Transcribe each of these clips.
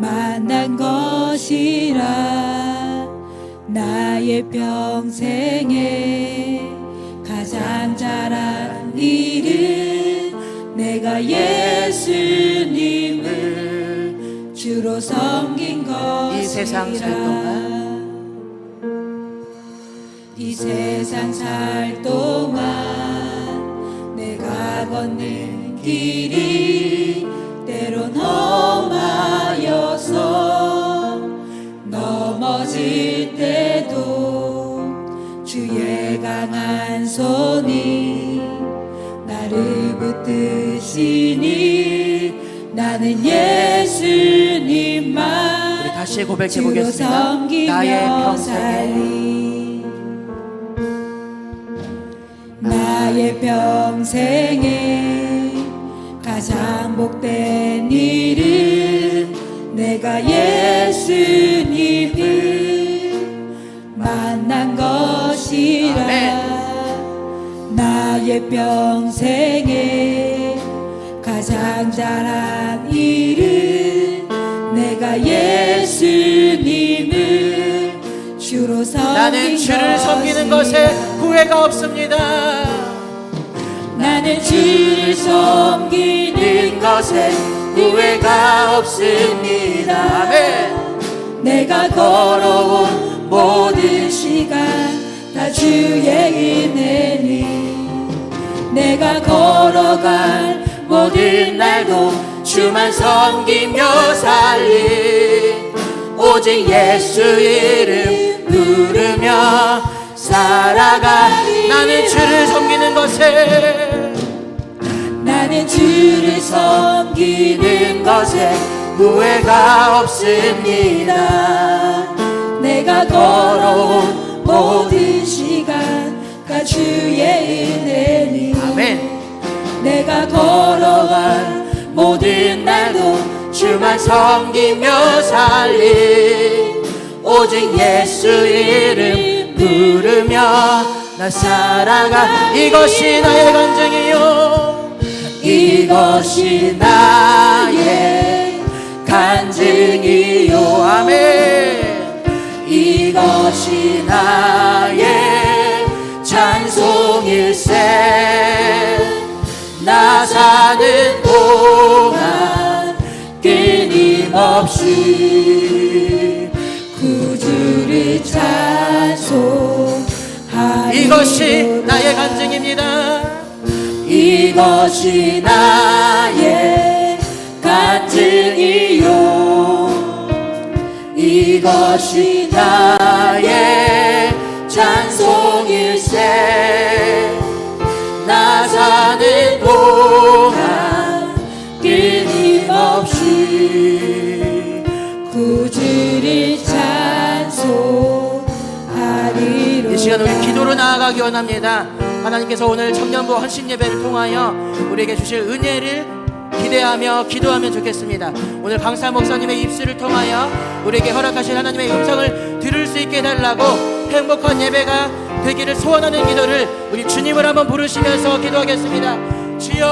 만난 것이라. 나의 평생에 가장 잘한 일은 내가 예수님을 주로 섬긴 것이라. 이 세상 살 동안 이 세상 살 동안 내가 걷는 길이 때론 험하여서 넘어질 때도 주의 강한 손이 나를 붙드시니 나는 예수님만 우리 다시 고백해 보겠습니다. 나의 평생에 나의 평생에 가장 복된 일은 내가 예수님을 만난 것이라. 아멘. 나의 평생에 가장 잘한 일은 내가 예수님을 주로 섬긴 나는 주를 섬기는 것에 후회가 없습니다. 나는 주를 섬기는 것에 후회가 없습니다. 아멘. 내가 걸어온 모든 시간 다 주의 은혜니 내가 걸어갈 모든 날도 주만 섬기며 살리 오직 예수 이름 부르며 살아가리. 나는 주를 섬기는 것에 나는 주를 섬기는 것에 후회가 없습니다. 내가 걸어온 모든 시간 다 주의 은혜니 아멘. 내가 걸어갈 모든 날도 주만 섬기며 살리 오직 예수 이름 부르며 나 살아가. 이것이 나의 간증이요 이것이 나의 간증이요. 아멘. 이것이 나의 찬송일세. 나 사는 동안 끊임없이 구주를 찬송하리. 이것이 나의 간증입니다. 이것이 나의 간증이요 이것이 나의 찬송일세. 나 사는 동안 끊임없이 구주를 찬송하리로다. 이 시간 우리 기도로 나아가기 원합니다. 하나님께서 오늘 청년부 헌신 예배를 통하여 우리에게 주실 은혜를 기대하며 기도하면 좋겠습니다. 오늘 강사 목사님의 입술을 통하여 우리에게 허락하신 하나님의 음성을 들을 수 있게 해달라고 행복한 예배가 되기를 소원하는 기도를 우리 주님을 한번 부르시면서 기도하겠습니다. 주여,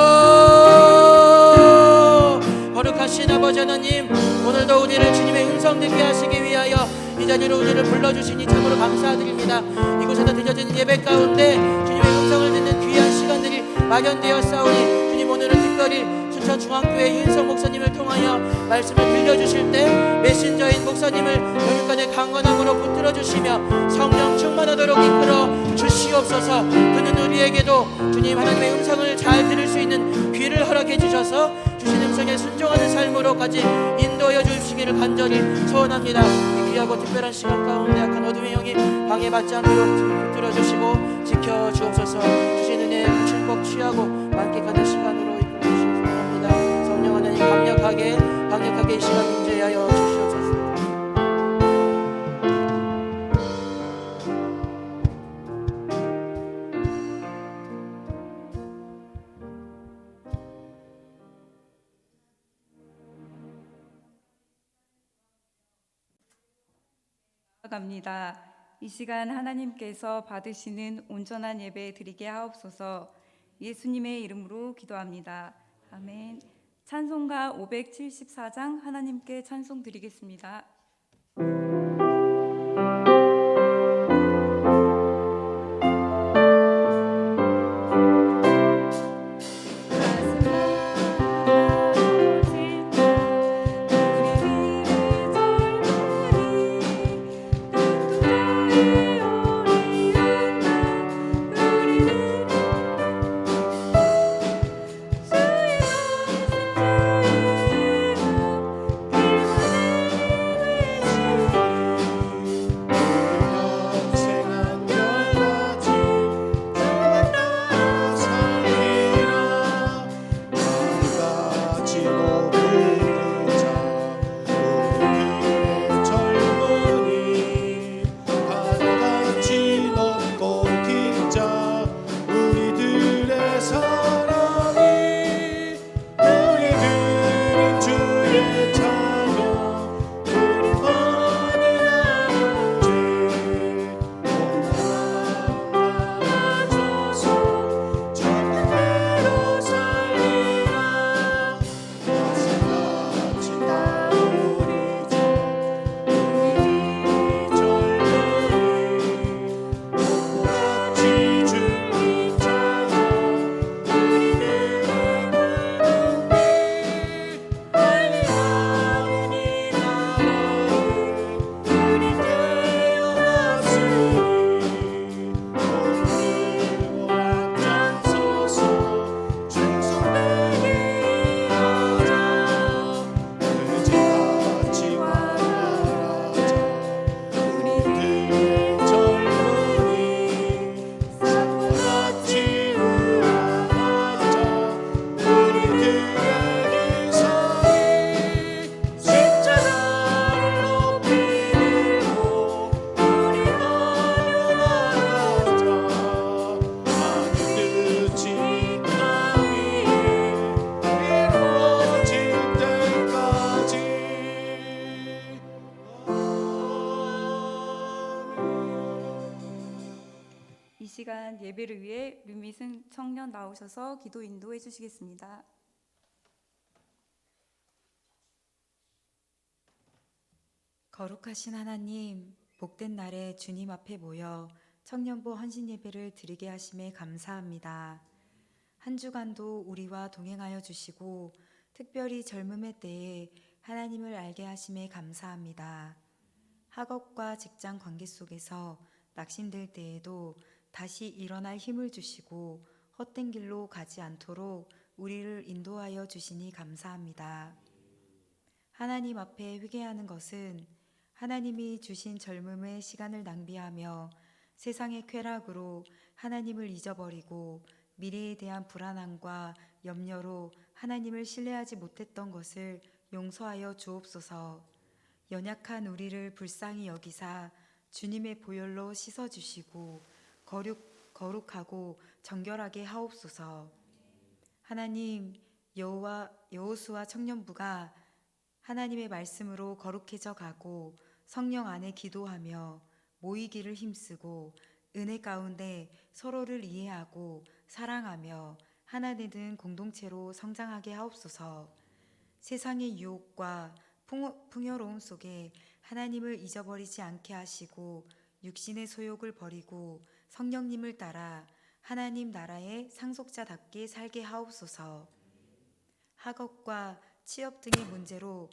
거룩하신 아버지 하나님, 오늘도 우리를 주님의 음성 듣게 하시기 위하여 이 자리로 우리를 불러주시니 참으로 감사드립니다. 이곳에서 드려지는 예배 가운데 주님의 음성을 듣는 귀한 시간들이 마련되었사오니 주님, 오늘은 특별히 춘천 중앙교회 윤성 목사님을 통하여 말씀을 들려주실 때 메신저인 목사님을 교육간의 강건함으로 붙들어 주시며 성령 충만하도록 이끌어 주시옵소서. 듣는 우리에게도 주님 하나님의 음성을 잘 들을 수 있는 귀를 허락해 주셔서 주신 음성에 순종하는 삶으로까지 인도하여 주시기를 간절히 소원합니다. 이 귀하고 특별한 시간 가운데 약한 어둠의 영이 방해받지 않도록 붙들어 주시고 지켜 주옵소서. 주신 은혜의 축복 취하고 만끽하는 시간으로 이끌어 주시기 소원합니다. 성령 하나님 강력하게 이 시간 임재하여 주시옵소서. 갑니다. 이 시간 하나님께서 받으시는 온전한 예배 드리게 하옵소서. 예수님의 이름으로 기도합니다. 아멘. 찬송가 574장 하나님께 찬송 드리겠습니다. 이 시간 예배를 위해 류미승 청년 나오셔서 기도 인도해 주시겠습니다. 거룩하신 하나님, 복된 날에 주님 앞에 모여 청년부 헌신 예배를 드리게 하심에 감사합니다. 한 주간도 우리와 동행하여 주시고 특별히 젊음의 때에 하나님을 알게 하심에 감사합니다. 학업과 직장 관계 속에서 낙심될 때에도 다시 일어날 힘을 주시고 헛된 길로 가지 않도록 우리를 인도하여 주시니 감사합니다. 하나님 앞에 회개하는 것은 하나님이 주신 젊음의 시간을 낭비하며 세상의 쾌락으로 하나님을 잊어버리고 미래에 대한 불안함과 염려로 하나님을 신뢰하지 못했던 것을 용서하여 주옵소서. 연약한 우리를 불쌍히 여기사 주님의 보혈로 씻어주시고 거룩하고 정결하게 하옵소서. 하나님, 여호수아 청년부가 하나님의 말씀으로 거룩해져 가고 성령 안에 기도하며 모이기를 힘쓰고 은혜 가운데 서로를 이해하고 사랑하며 하나 되는 공동체로 성장하게 하옵소서. 세상의 유혹과 풍요로움 속에 하나님을 잊어버리지 않게 하시고 육신의 소욕을 버리고 성령님을 따라 하나님 나라의 상속자답게 살게 하옵소서. 학업과 취업 등의 문제로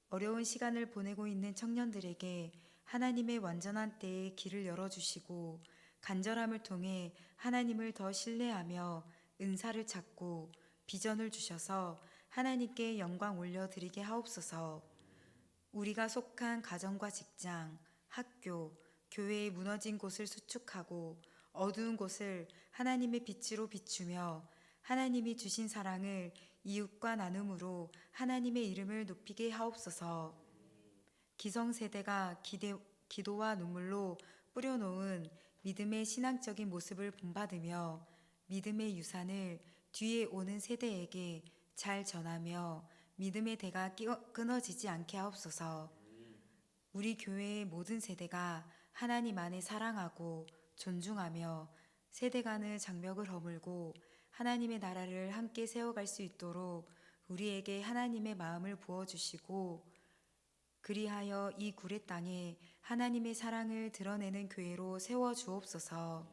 어려운 시간을 보내고 있는 청년들에게 하나님의 완전한 때에 길을 열어주시고 간절함을 통해 하나님을 더 신뢰하며 은사를 찾고 비전을 주셔서 하나님께 영광 올려드리게 하옵소서. 우리가 속한 가정과 직장, 학교, 교회의 무너진 곳을 수축하고 어두운 곳을 하나님의 빛으로 비추며 하나님이 주신 사랑을 이웃과 나눔으로 하나님의 이름을 높이게 하옵소서. 기성세대가 기도와 눈물로 뿌려놓은 믿음의 신앙적인 모습을 본받으며 믿음의 유산을 뒤에 오는 세대에게 잘 전하며 믿음의 대가 끊어지지 않게 하옵소서. 우리 교회의 모든 세대가 하나님 안에 사랑하고 존중하며 세대 간의 장벽을 허물고 하나님의 나라를 함께 세워갈 수 있도록 우리에게 하나님의 마음을 부어주시고 그리하여 이 구례 땅에 하나님의 사랑을 드러내는 교회로 세워 주옵소서.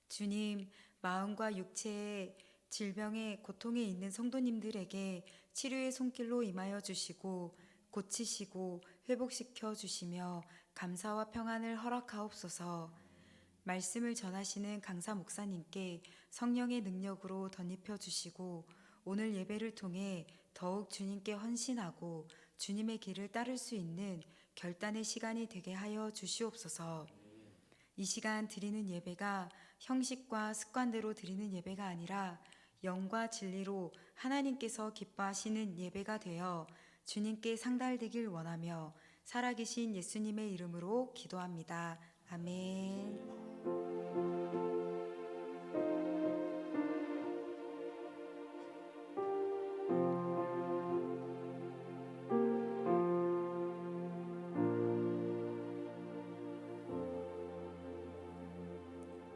주님, 마음과 육체의 질병에 고통에 있는 성도님들에게 치료의 손길로 임하여 주시고 고치시고 회복시켜 주시며 감사와 평안을 허락하옵소서. 말씀을 전하시는 강사 목사님께 성령의 능력으로 덧입혀 주시고 오늘 예배를 통해 더욱 주님께 헌신하고 주님의 길을 따를 수 있는 결단의 시간이 되게 하여 주시옵소서. 이 시간 드리는 예배가 형식과 습관대로 드리는 예배가 아니라 영과 진리로 하나님께서 기뻐하시는 예배가 되어 주님께 상달되길 원하며 살아계신 예수님의 이름으로 기도합니다. 아멘.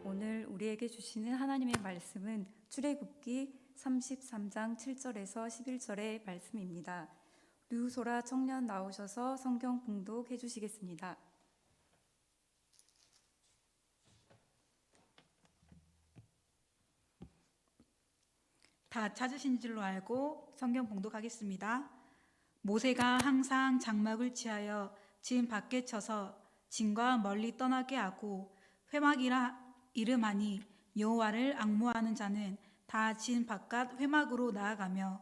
오늘 우리에게 주시는 하나님의 말씀은 출애굽기 33장 7절에서 11절의 말씀입니다. 류소라 청년 나오셔서 성경 봉독해 주시겠습니다. 다 찾으신 줄로 알고 성경 봉독하겠습니다. 모세가 항상 장막을 취하여 진 밖에 쳐서 진과 멀리 떠나게 하고 회막이라 이름하니 여호와를 앙모하는 자는 다 진 바깥 회막으로 나아가며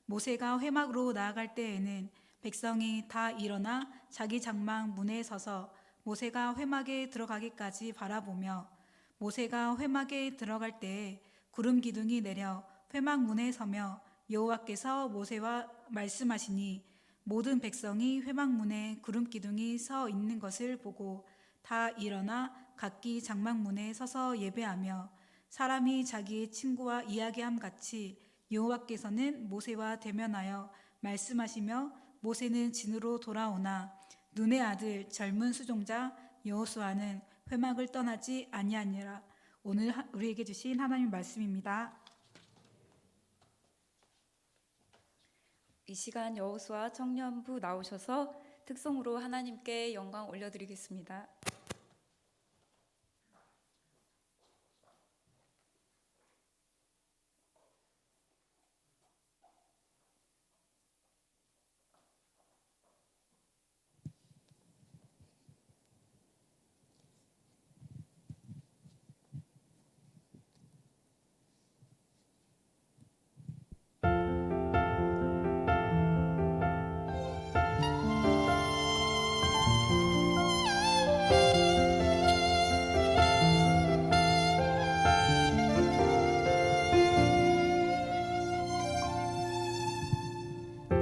모세가 회막으로 나아갈 때에는 백성이 다 일어나 자기 장막 문에 서서 모세가 회막에 들어가기까지 바라보며 모세가 회막에 들어갈 때에 구름 기둥이 내려 회막 문에 서며 여호와께서 모세와 말씀하시니 모든 백성이 회막 문에 구름 기둥이 서 있는 것을 보고 다 일어나 각기 장막 문에 서서 예배하며 사람이 자기의 친구와 이야기함 같이 여호와께서는 모세와 대면하여 말씀하시며 모세는 진으로 돌아오나 눈의 아들 젊은 수종자 여호수아는 회막을 떠나지 아니하니라. 오늘 우리에게 주신 하나님 말씀입니다. 이 시간 여호수아 청년부 나오셔서 특송으로 하나님께 영광 올려드리겠습니다.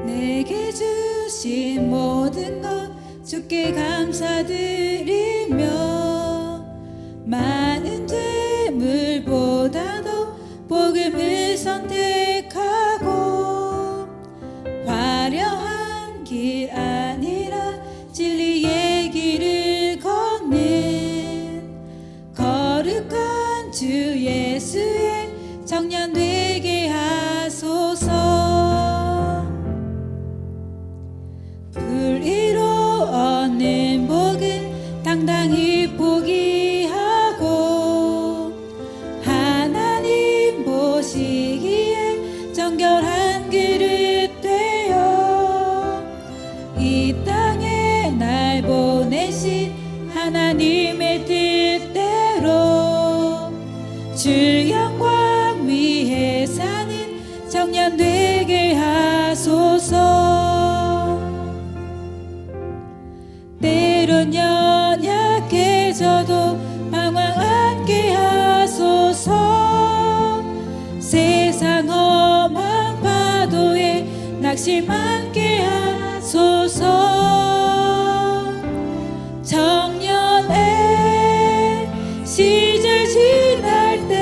내게 주신 모든 것 주께 감사드리며 많은 재물보다도 복음을 선택하고 화려한 길 아니라 진리의 길을 걷는 거룩한 주 예수의 청년 되게 하소서. 불의로 얻는 복은 당당히 포기하고 하나님 보시기에 정결한 그릇 되어 이 땅에 날 보내신 하나님의 뜻대로 주 영광 위에 사는 청년 되게 하소서. 때론 연약해져도 방황 않게 하소서. 세상 험한 파도에 낙심 않게 하소서. 청년의 시절 지날 때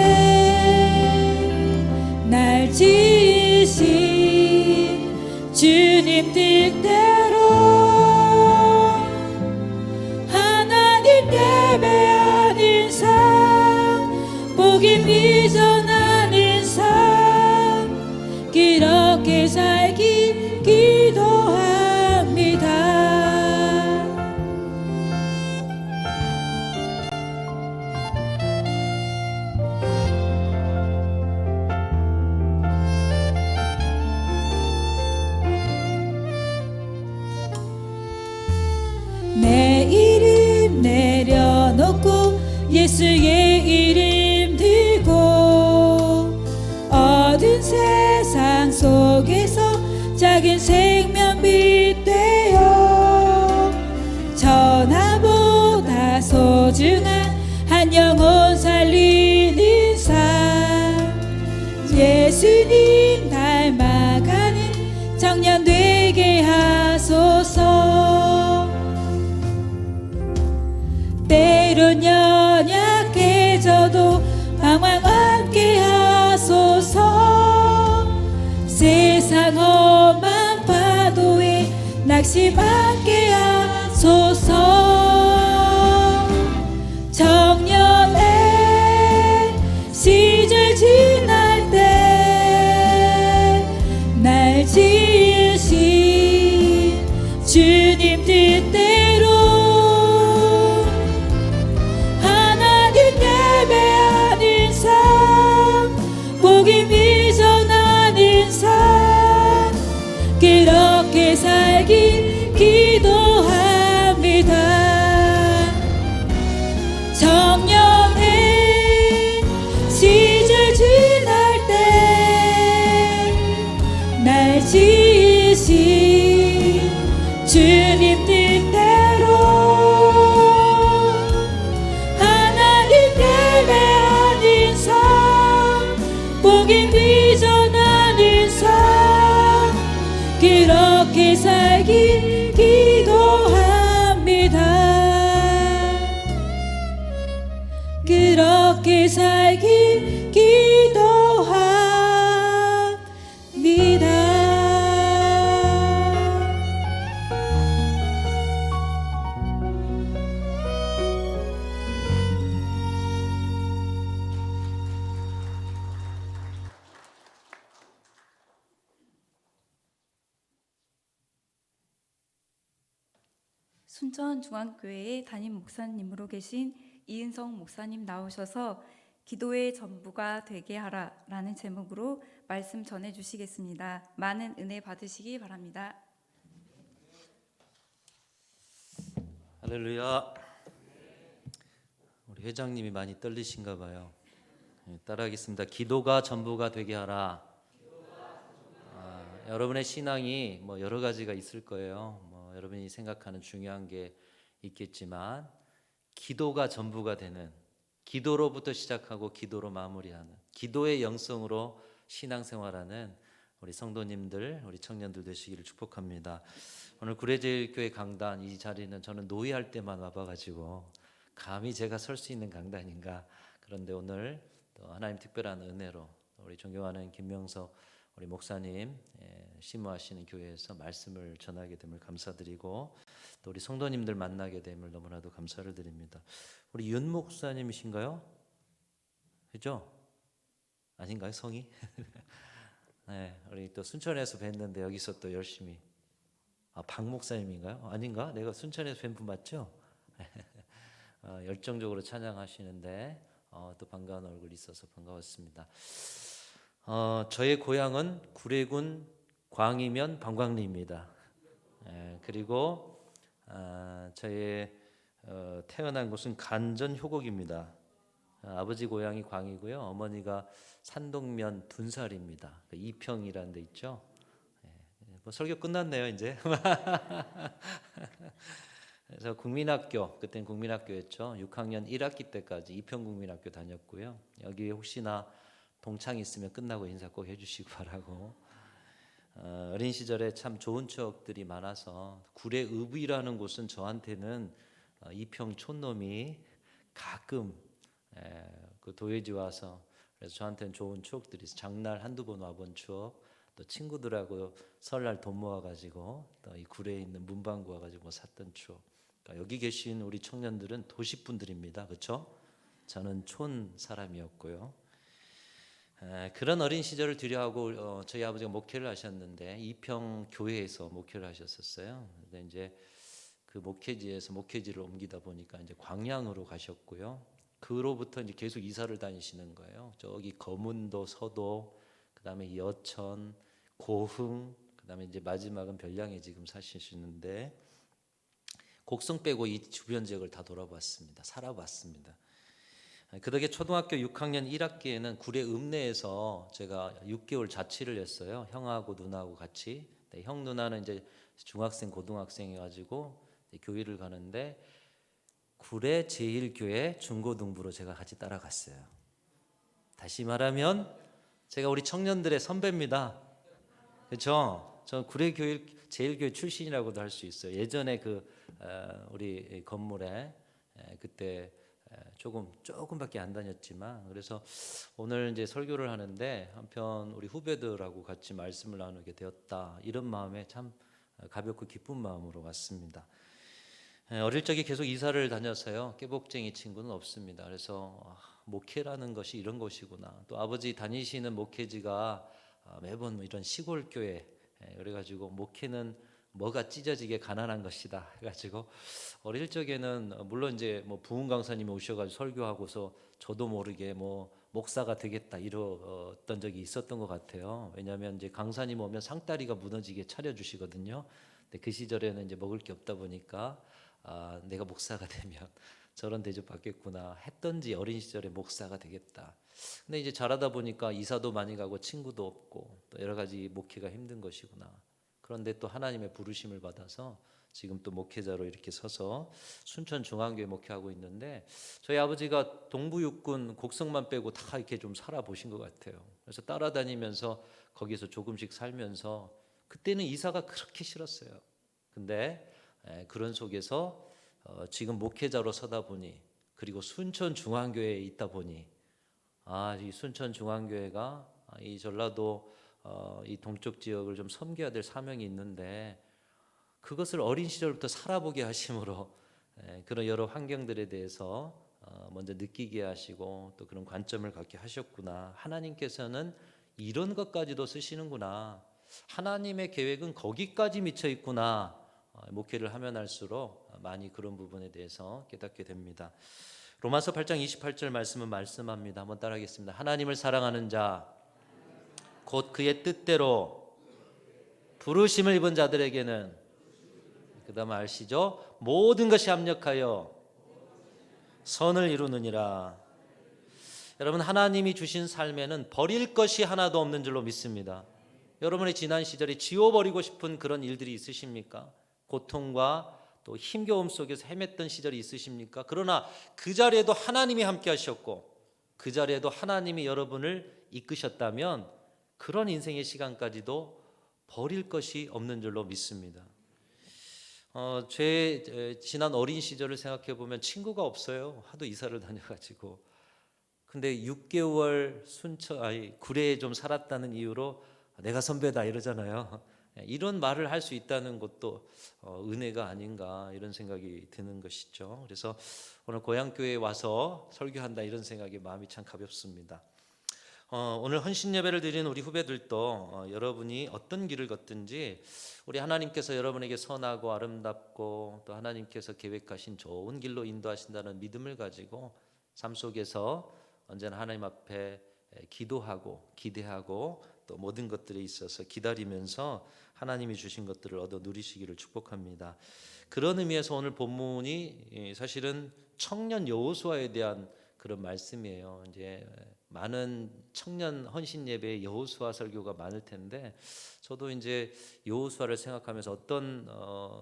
날 지으신 주님 뜻대로 예배하는 삶 복음 비전하는 삶 기록 내려놓고 예수의 이름 들고 어두운 세상 속에서 작은 생명빛 되어 천하보다 소중한 한 영혼 살리는 삶 예수님 닮아가는 청년 되게 하소서. 때론 연약해져도 방황 않게 하소서. 세상 험한 파도에 낙심 않게 하소서. 청년의 시절 지날 때 날 지으신 주님 뜻대로 하나님 예배하는 삶 복음이 전하는 삶 그렇게 살길 기도합니다. 청년의 시절 지날 때 날 지으신 주님 뜻대로 하나님 예배하는 삶 복음이 전하는 삶 그렇게 살길 기도합니다. 그렇게 살길 기도합니다. 순천중앙교회의 담임 목사님으로 계신 이은성 목사님 나오셔서 기도의 전부가 되게 하라라는 제목으로 말씀 전해 주시겠습니다. 많은 은혜 받으시기 바랍니다. 할렐루야. 우리 회장님이 많이 떨리신가 봐요. 따라하겠습니다. 기도가 전부가 되게 하라. 여러분의 신앙이 뭐 여러 가지가 있을 거예요. 여러분이 생각하는 중요한 게 있겠지만 기도가 전부가 되는, 기도로부터 시작하고 기도로 마무리하는, 기도의 영성으로 신앙생활하는 우리 성도님들, 우리 청년들 되시기를 축복합니다. 오늘 구례제일교회 강단 이 자리는 저는 노회할 때만 와봐가지고 감히 제가 설 수 있는 강단인가. 그런데 오늘 또 하나님 특별한 은혜로 우리 존경하는 김명석 우리 목사님 심무하시는 교회에서 말씀을 전하게 됨을 감사드리고 또 우리 성도님들 만나게 됨을 너무나도 감사를 드립니다. 우리 윤 목사님이신가요? 그죠? 아닌가요? 성이? 네, 우리 또 순천에서 뵀는데 여기서 또 열심히 박 목사님인가요? 아닌가? 내가 순천에서 뵌 분 맞죠? 열정적으로 찬양하시는데 또 반가운 얼굴이 있어서 반가웠습니다. 저의 고향은 구례군 광이면 방광리입니다. 그리고 저의 태어난 곳은 간전 효곡입니다. 아버지 고향이 광이고요. 어머니가 산동면 둔살입니다. 이평이라는 데 있죠. 뭐 설교 끝났네요 이제. 그래서 국민학교, 그때는 국민학교였죠. 6학년 1학기 때까지 이평국민학교 다녔고요. 여기에 혹시나 동창이 있으면 끝나고 인사 꼭 해주시기 바라고. 어린 시절에 참 좋은 추억들이 많아서 구례읍이라는 곳은 저한테는 이평 촌놈이 가끔 그 도예지 와서 그래서 저한테는 좋은 추억들이 있어요. 장날 한두 번 와본 추억, 또 친구들하고 설날 돈 모아가지고 또 이 구례에 있는 문방구 와가지고 뭐 샀던 추억. 그러니까 여기 계신 우리 청년들은 도시분들입니다. 그렇죠? 저는 촌 사람이었고요. 그런 어린 시절을 뒤려하고 저희 아버지가 목회를 하셨는데 이평 교회에서 목회를 하셨었어요. 근데 이제 그 목회지에서 목회지를 옮기다 보니까 이제 광양으로 가셨고요. 그로부터 이제 계속 이사를 다니시는 거예요. 저기 거문도, 서도, 그다음에 여천, 고흥, 그다음에 이제 마지막은 별량에 지금 사시는데 곡성 빼고 이 주변 지역을 다 돌아봤습니다. 살아봤습니다. 그 덕에 초등학교 6학년 1학기에는 구례 읍내에서 제가 6개월 자취를 했어요. 형하고 누나하고 같이. 형 누나는 이제 중학생 고등학생 해가지고 교회를 가는데 구례 제1교회 중고등부로 제가 같이 따라갔어요. 다시 말하면 제가 우리 청년들의 선배입니다. 그렇죠? 저 구례 교회 제1교회 출신이라고도 할 수 있어요. 예전에 우리 건물에 그때 조금밖에 안 다녔지만, 그래서 오늘 이제 설교를 하는데 한편 우리 후배들하고 같이 말씀을 나누게 되었다, 이런 마음에 참 가볍고 기쁜 마음으로 왔습니다. 어릴 적에 계속 이사를 다녀서요, 깨복쟁이 친구는 없습니다. 그래서 목회라는 것이 이런 것이구나. 또 아버지 다니시는 목회지가 매번 이런 시골 교회, 그래가지고 목회는 뭐가 찢어지게 가난한 것이다 해가지고 어릴 적에는 물론 이제 뭐 부흥 강사님이 오셔가지고 설교하고서 저도 모르게 뭐 목사가 되겠다 이랬던 적이 있었던 것 같아요. 왜냐하면 이제 강사님 오면 상다리가 무너지게 차려주시거든요. 근데 그 시절에는 이제 먹을 게 없다 보니까 내가 목사가 되면 저런 대접 받겠구나 했던지 어린 시절에 목사가 되겠다. 근데 이제 자라다 보니까 이사도 많이 가고 친구도 없고 또 여러 가지 목회가 힘든 것이구나. 그런데 또 하나님의 부르심을 받아서 지금 또 목회자로 이렇게 서서 순천 중앙교회 목회하고 있는데, 저희 아버지가 동부 육군 곡성만 빼고 다 이렇게 좀 살아보신 것 같아요. 그래서 따라다니면서 거기서 조금씩 살면서 그때는 이사가 그렇게 싫었어요. 근데 그런 속에서 지금 목회자로 서다 보니, 그리고 순천 중앙교회에 있다 보니 이 순천 중앙교회가 이 전라도 이 동쪽 지역을 좀 섬겨야 될 사명이 있는데, 그것을 어린 시절부터 살아보게 하심으로 그런 여러 환경들에 대해서 먼저 느끼게 하시고 또 그런 관점을 갖게 하셨구나. 하나님께서는 이런 것까지도 쓰시는구나. 하나님의 계획은 거기까지 미쳐 있구나. 목회를 하면 할수록 많이 그런 부분에 대해서 깨닫게 됩니다. 로마서 8장 28절 말씀은 말씀합니다. 한번 따라하겠습니다. 하나님을 사랑하는 자, 곧 그의 뜻대로 부르심을 입은 자들에게는, 그 다음 아시죠? 모든 것이 합력하여 선을 이루느니라. 여러분, 하나님이 주신 삶에는 버릴 것이 하나도 없는 줄로 믿습니다. 여러분의 지난 시절에 지워버리고 싶은 그런 일들이 있으십니까? 고통과 또 힘겨움 속에서 헤맸던 시절이 있으십니까? 그러나 그 자리에도 하나님이 함께 하셨고 그 자리에도 하나님이 여러분을 이끄셨다면 그런 인생의 시간까지도 버릴 것이 없는 줄로 믿습니다. 제 지난 어린 시절을 생각해 보면 친구가 없어요. 하도 이사를 다녀가지고. 근데 6개월 구례에 좀 살았다는 이유로 내가 선배다 이러잖아요. 이런 말을 할 수 있다는 것도 은혜가 아닌가, 이런 생각이 드는 것이죠. 그래서 오늘 고향교회에 와서 설교한다, 이런 생각이 마음이 참 가볍습니다. 오늘 헌신 예배를 드리는 우리 후배들도 여러분이 어떤 길을 걷든지 우리 하나님께서 여러분에게 선하고 아름답고 또 하나님께서 계획하신 좋은 길로 인도하신다는 믿음을 가지고 삶 속에서 언제나 하나님 앞에 기도하고 기대하고 또 모든 것들에 있어서 기다리면서 하나님이 주신 것들을 얻어 누리시기를 축복합니다. 그런 의미에서 오늘 본문이 사실은 청년 여호수아에 대한 그런 말씀이에요. 이제 많은 청년 헌신 예배에 여호수아 설교가 많을 텐데, 저도 이제 여호수아를 생각하면서 어떤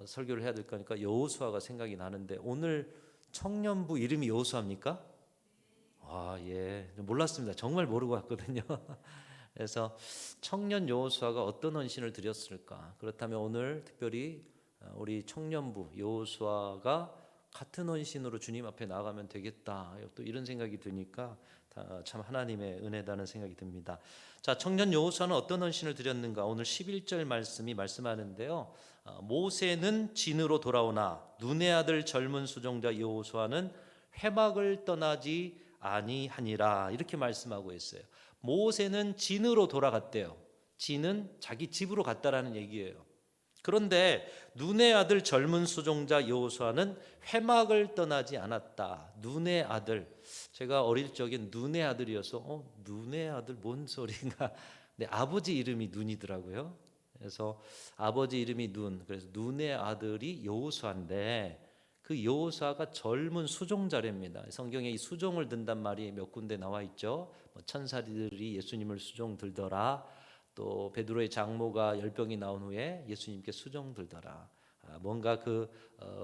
설교를 해야 될까 하니까 여호수아가 생각이 나는데, 오늘 청년부 이름이 여호수아입니까? 예, 몰랐습니다. 정말 모르고 왔거든요. 그래서 청년 여호수아가 어떤 헌신을 드렸을까? 그렇다면 오늘 특별히 우리 청년부 여호수아가 같은 헌신으로 주님 앞에 나아가면 되겠다, 또 이런 생각이 드니까 참 하나님의 은혜다는 생각이 듭니다. 자, 청년 여호수아는 어떤 헌신을 드렸는가? 오늘 11절 말씀이 말씀하는데요, 모세는 진으로 돌아오나 눈의 아들 젊은 수종자 여호수아는 회막을 떠나지 아니하니라, 이렇게 말씀하고 있어요. 모세는 진으로 돌아갔대요. 진은 자기 집으로 갔다라는 얘기예요. 그런데 눈의 아들 젊은 수종자 여호수아는 회막을 떠나지 않았다. 눈의 아들, 제가 어릴 적엔 눈의 아들이어서 눈의 아들 뭔 소리인가. 근데 아버지 이름이 눈이더라고요. 그래서 아버지 이름이 눈, 그래서 눈의 아들이 여호수아인데, 그 여호수아가 젊은 수종자랍니다. 성경에 이 수종을 든단 말이 몇 군데 나와 있죠. 천사들이 예수님을 수종 들더라. 또 베드로의 장모가 열병이 나온 후에 예수님께 수종 들더라. 뭔가 그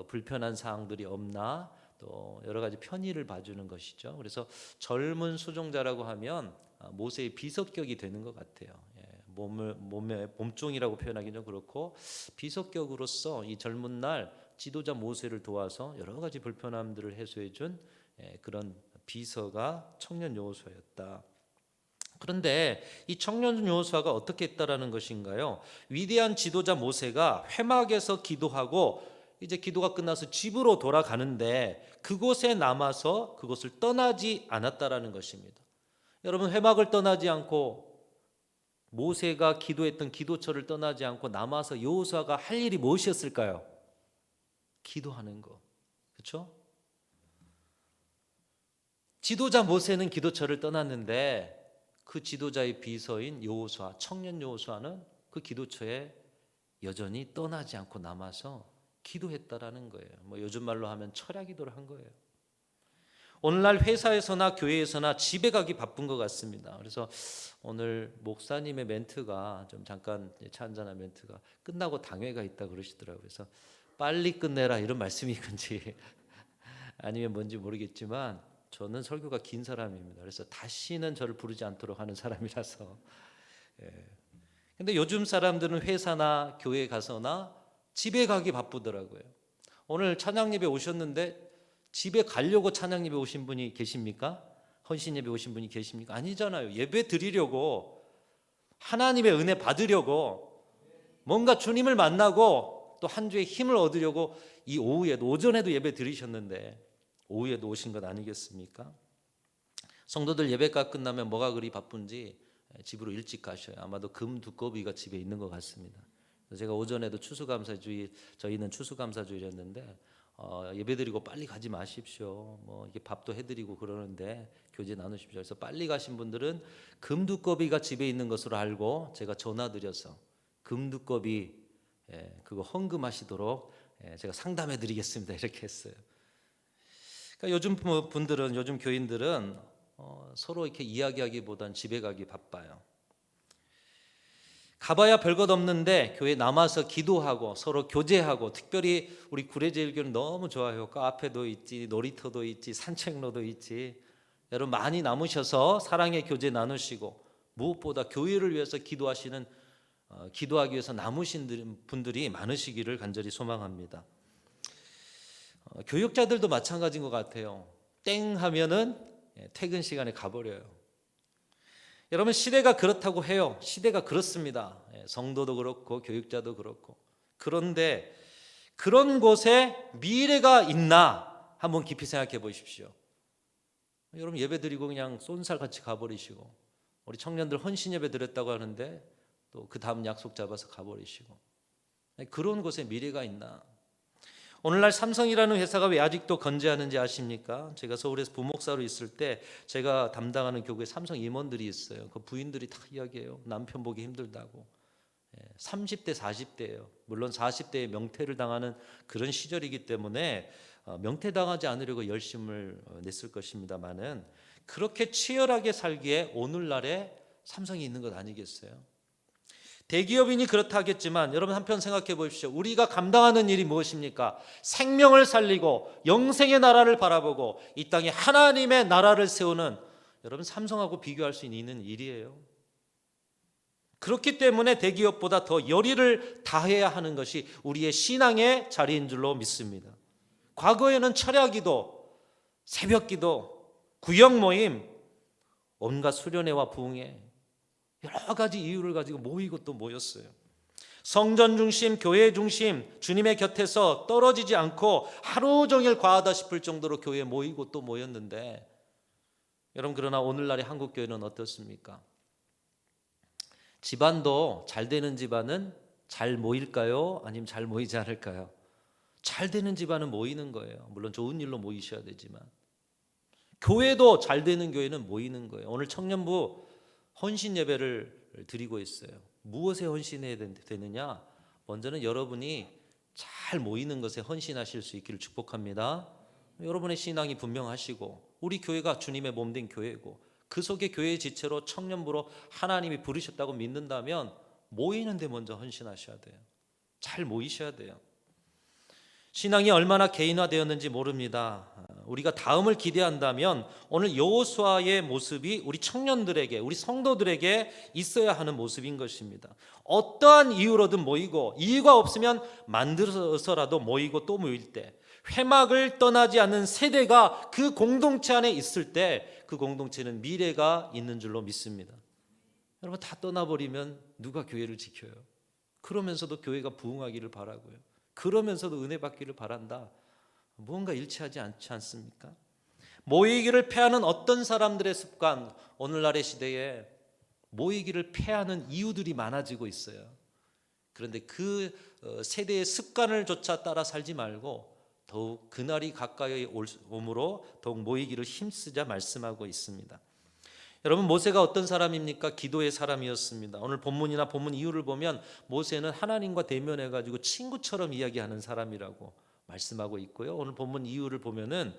불편한 사항들이 없나, 또 여러 가지 편의를 봐주는 것이죠. 그래서 젊은 수종자라고 하면 모세의 비석격이 되는 것 같아요. 몸의 몸종이라고 표현하기는 좀 그렇고, 비석격으로서 이 젊은 날 지도자 모세를 도와서 여러 가지 불편함들을 해소해 준 그런 비서가 청년 여호수아였다. 그런데 이 청년 여호수아가 어떻게 했다라는 것인가요? 위대한 지도자 모세가 회막에서 기도하고 이제 기도가 끝나서 집으로 돌아가는데 그곳에 남아서 그곳을 떠나지 않았다라는 것입니다. 여러분, 회막을 떠나지 않고 모세가 기도했던 기도처를 떠나지 않고 남아서 여호수아가 할 일이 무엇이었을까요? 기도하는 거. 그렇죠? 지도자 모세는 기도처를 떠났는데 그 지도자의 비서인 여호수아, 청년 여호수아는 그 기도처에 여전히 떠나지 않고 남아서 기도했다라는 거예요. 요즘 말로 하면 철야 기도를 한 거예요. 오늘날 회사에서나 교회에서나 집에 가기 바쁜 것 같습니다. 그래서 오늘 목사님의 멘트가 좀 잠깐 차 한잔한 멘트가 끝나고 당회가 있다 그러시더라고요. 그래서 빨리 끝내라 이런 말씀이 건지 아니면 뭔지 모르겠지만 저는 설교가 긴 사람입니다. 그래서 다시는 저를 부르지 않도록 하는 사람이라서. 근데 요즘 사람들은 회사나 교회 가서나 집에 가기 바쁘더라고요. 오늘 찬양 예배 오셨는데 집에 가려고 찬양 예배 오신 분이 계십니까? 헌신 예배 오신 분이 계십니까? 아니잖아요. 예배 드리려고, 하나님의 은혜 받으려고, 뭔가 주님을 만나고 또 한 주의 힘을 얻으려고 이 오후에도, 오전에도 예배 드리셨는데 오후에도 오신 것 아니겠습니까? 성도들 예배가 끝나면 뭐가 그리 바쁜지 집으로 일찍 가셔요. 아마도 금 두꺼비가 집에 있는 것 같습니다. 제가 오전에도 추수감사주일, 저희는 추수감사주일이었는데 예배드리고 빨리 가지 마십시오. 이게 밥도 해드리고 그러는데 교제 나누십시오. 그래서 빨리 가신 분들은 금두꺼비가 집에 있는 것으로 알고 제가 전화드려서 금두꺼비 그거 헌금하시도록 제가 상담해드리겠습니다. 이렇게 했어요. 그러니까 요즘 분들은, 요즘 교인들은 서로 이렇게 이야기하기보단 집에 가기 바빠요. 가봐야 별것 없는데 교회 남아서 기도하고 서로 교제하고, 특별히 우리 구례제일교는 너무 좋아요. 카페도 있지, 놀이터도 있지, 산책로도 있지. 여러분 많이 남으셔서 사랑의 교제 나누시고, 무엇보다 교회를 위해서 기도하기 위해서 남으신 분들이 많으시기를 간절히 소망합니다. 교육자들도 마찬가지인 것 같아요. 땡 하면은 퇴근 시간에 가버려요. 여러분, 시대가 그렇다고 해요. 시대가 그렇습니다. 성도도 그렇고 교육자도 그렇고. 그런데 그런 곳에 미래가 있나 한번 깊이 생각해 보십시오. 여러분 예배 드리고 그냥 쏜살같이 가버리시고, 우리 청년들 헌신 예배 드렸다고 하는데 또 그 다음 약속 잡아서 가버리시고, 그런 곳에 미래가 있나? 오늘날 삼성이라는 회사가 왜 아직도 건재하는지 아십니까? 제가 서울에서 부목사로 있을 때 제가 담당하는 교구에 삼성 임원들이 있어요. 그 부인들이 다 이야기해요. 남편 보기 힘들다고. 30대 40대예요. 물론 40대에 명퇴를 당하는 그런 시절이기 때문에 명퇴당하지 않으려고 열심을 냈을 것입니다만은, 그렇게 치열하게 살기에 오늘날에 삼성이 있는 것 아니겠어요? 대기업이니 그렇다 하겠지만 여러분 한편 생각해 보십시오. 우리가 감당하는 일이 무엇입니까? 생명을 살리고 영생의 나라를 바라보고 이 땅에 하나님의 나라를 세우는, 여러분 삼성하고 비교할 수 있는 일이에요. 그렇기 때문에 대기업보다 더 열의를 다해야 하는 것이 우리의 신앙의 자리인 줄로 믿습니다. 과거에는 철야기도, 새벽기도, 구역모임, 온갖 수련회와 부흥회, 여러 가지 이유를 가지고 모이고 또 모였어요. 성전 중심, 교회 중심, 주님의 곁에서 떨어지지 않고 하루 종일 과하다 싶을 정도로 교회에 모이고 또 모였는데, 여러분 그러나 오늘날의 한국 교회는 어떻습니까? 집안도 잘 되는 집안은 잘 모일까요? 아니면 잘 모이지 않을까요? 잘 되는 집안은 모이는 거예요. 물론 좋은 일로 모이셔야 되지만, 교회도 잘 되는 교회는 모이는 거예요. 오늘 청년부 헌신 예배를 드리고 있어요. 무엇에 헌신해야 되느냐? 먼저는 여러분이 잘 모이는 것에 헌신하실 수 있기를 축복합니다. 여러분의 신앙이 분명하시고 우리 교회가 주님의 몸된 교회고 그 속에 교회의 지체로 청년부로 하나님이 부르셨다고 믿는다면 모이는 데 먼저 헌신하셔야 돼요. 잘 모이셔야 돼요. 신앙이 얼마나 개인화되었는지 모릅니다. 우리가 다음을 기대한다면 오늘 여호수아의 모습이 우리 청년들에게, 우리 성도들에게 있어야 하는 모습인 것입니다. 어떠한 이유로든 모이고, 이유가 없으면 만들어서라도 모이고 또 모일 때, 회막을 떠나지 않는 세대가 그 공동체 안에 있을 때 그 공동체는 미래가 있는 줄로 믿습니다. 여러분, 다 떠나버리면 누가 교회를 지켜요? 그러면서도 교회가 부흥하기를 바라고요. 그러면서도 은혜 받기를 바란다. 무언가 일치하지 않지 않습니까? 모이기를 패하는 어떤 사람들의 습관, 오늘날의 시대에 모이기를 패하는 이유들이 많아지고 있어요. 그런데 그 세대의 습관을 조차 따라 살지 말고 더욱 그날이 가까이 오므로 더욱 모이기를 힘쓰자 말씀하고 있습니다. 여러분, 모세가 어떤 사람입니까? 기도의 사람이었습니다. 오늘 본문이나 본문 이유를 보면 모세는 하나님과 대면해가지고 친구처럼 이야기하는 사람이라고 말씀하고 있고요. 오늘 본문 이유를 보면은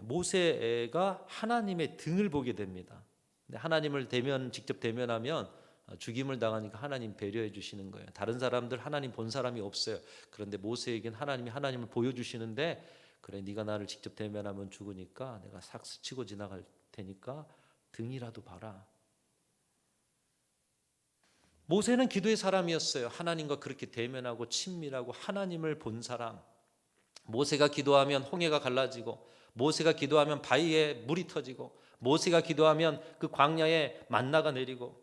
모세가 하나님의 등을 보게 됩니다. 근데 하나님을 직접 대면하면 죽임을 당하니까 하나님 배려해 주시는 거예요. 다른 사람들 하나님 본 사람이 없어요. 그런데 모세에겐 하나님이 하나님을 보여주시는데, 그래 네가 나를 직접 대면하면 죽으니까 내가 싹 스치고 지나갈 테니까 등이라도 봐라. 모세는 기도의 사람이었어요. 하나님과 그렇게 대면하고 친밀하고 하나님을 본 사람. 모세가 기도하면 홍해가 갈라지고, 모세가 기도하면 바위에 물이 터지고, 모세가 기도하면 그 광야에 만나가 내리고,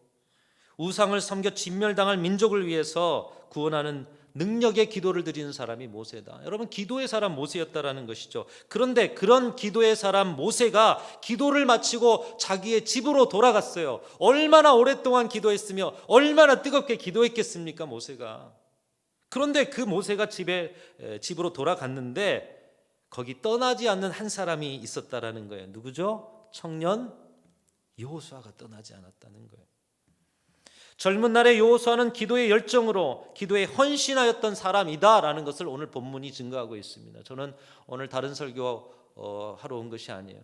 우상을 섬겨 진멸당할 민족을 위해서 구원하는 능력의 기도를 드리는 사람이 모세다. 여러분, 기도의 사람 모세였다라는 것이죠. 그런데 그런 기도의 사람 모세가 기도를 마치고 자기의 집으로 돌아갔어요. 얼마나 오랫동안 기도했으며 얼마나 뜨겁게 기도했겠습니까, 모세가. 그런데 그 모세가 집으로 돌아갔는데 거기 떠나지 않는 한 사람이 있었다라는 거예요. 누구죠? 청년 여호수아가 떠나지 않았다는 거예요. 젊은 날의 여호수아는 기도의 열정으로 기도에 헌신하였던 사람이다라는 것을 오늘 본문이 증거하고 있습니다. 저는 오늘 다른 설교 하러 온 것이 아니에요.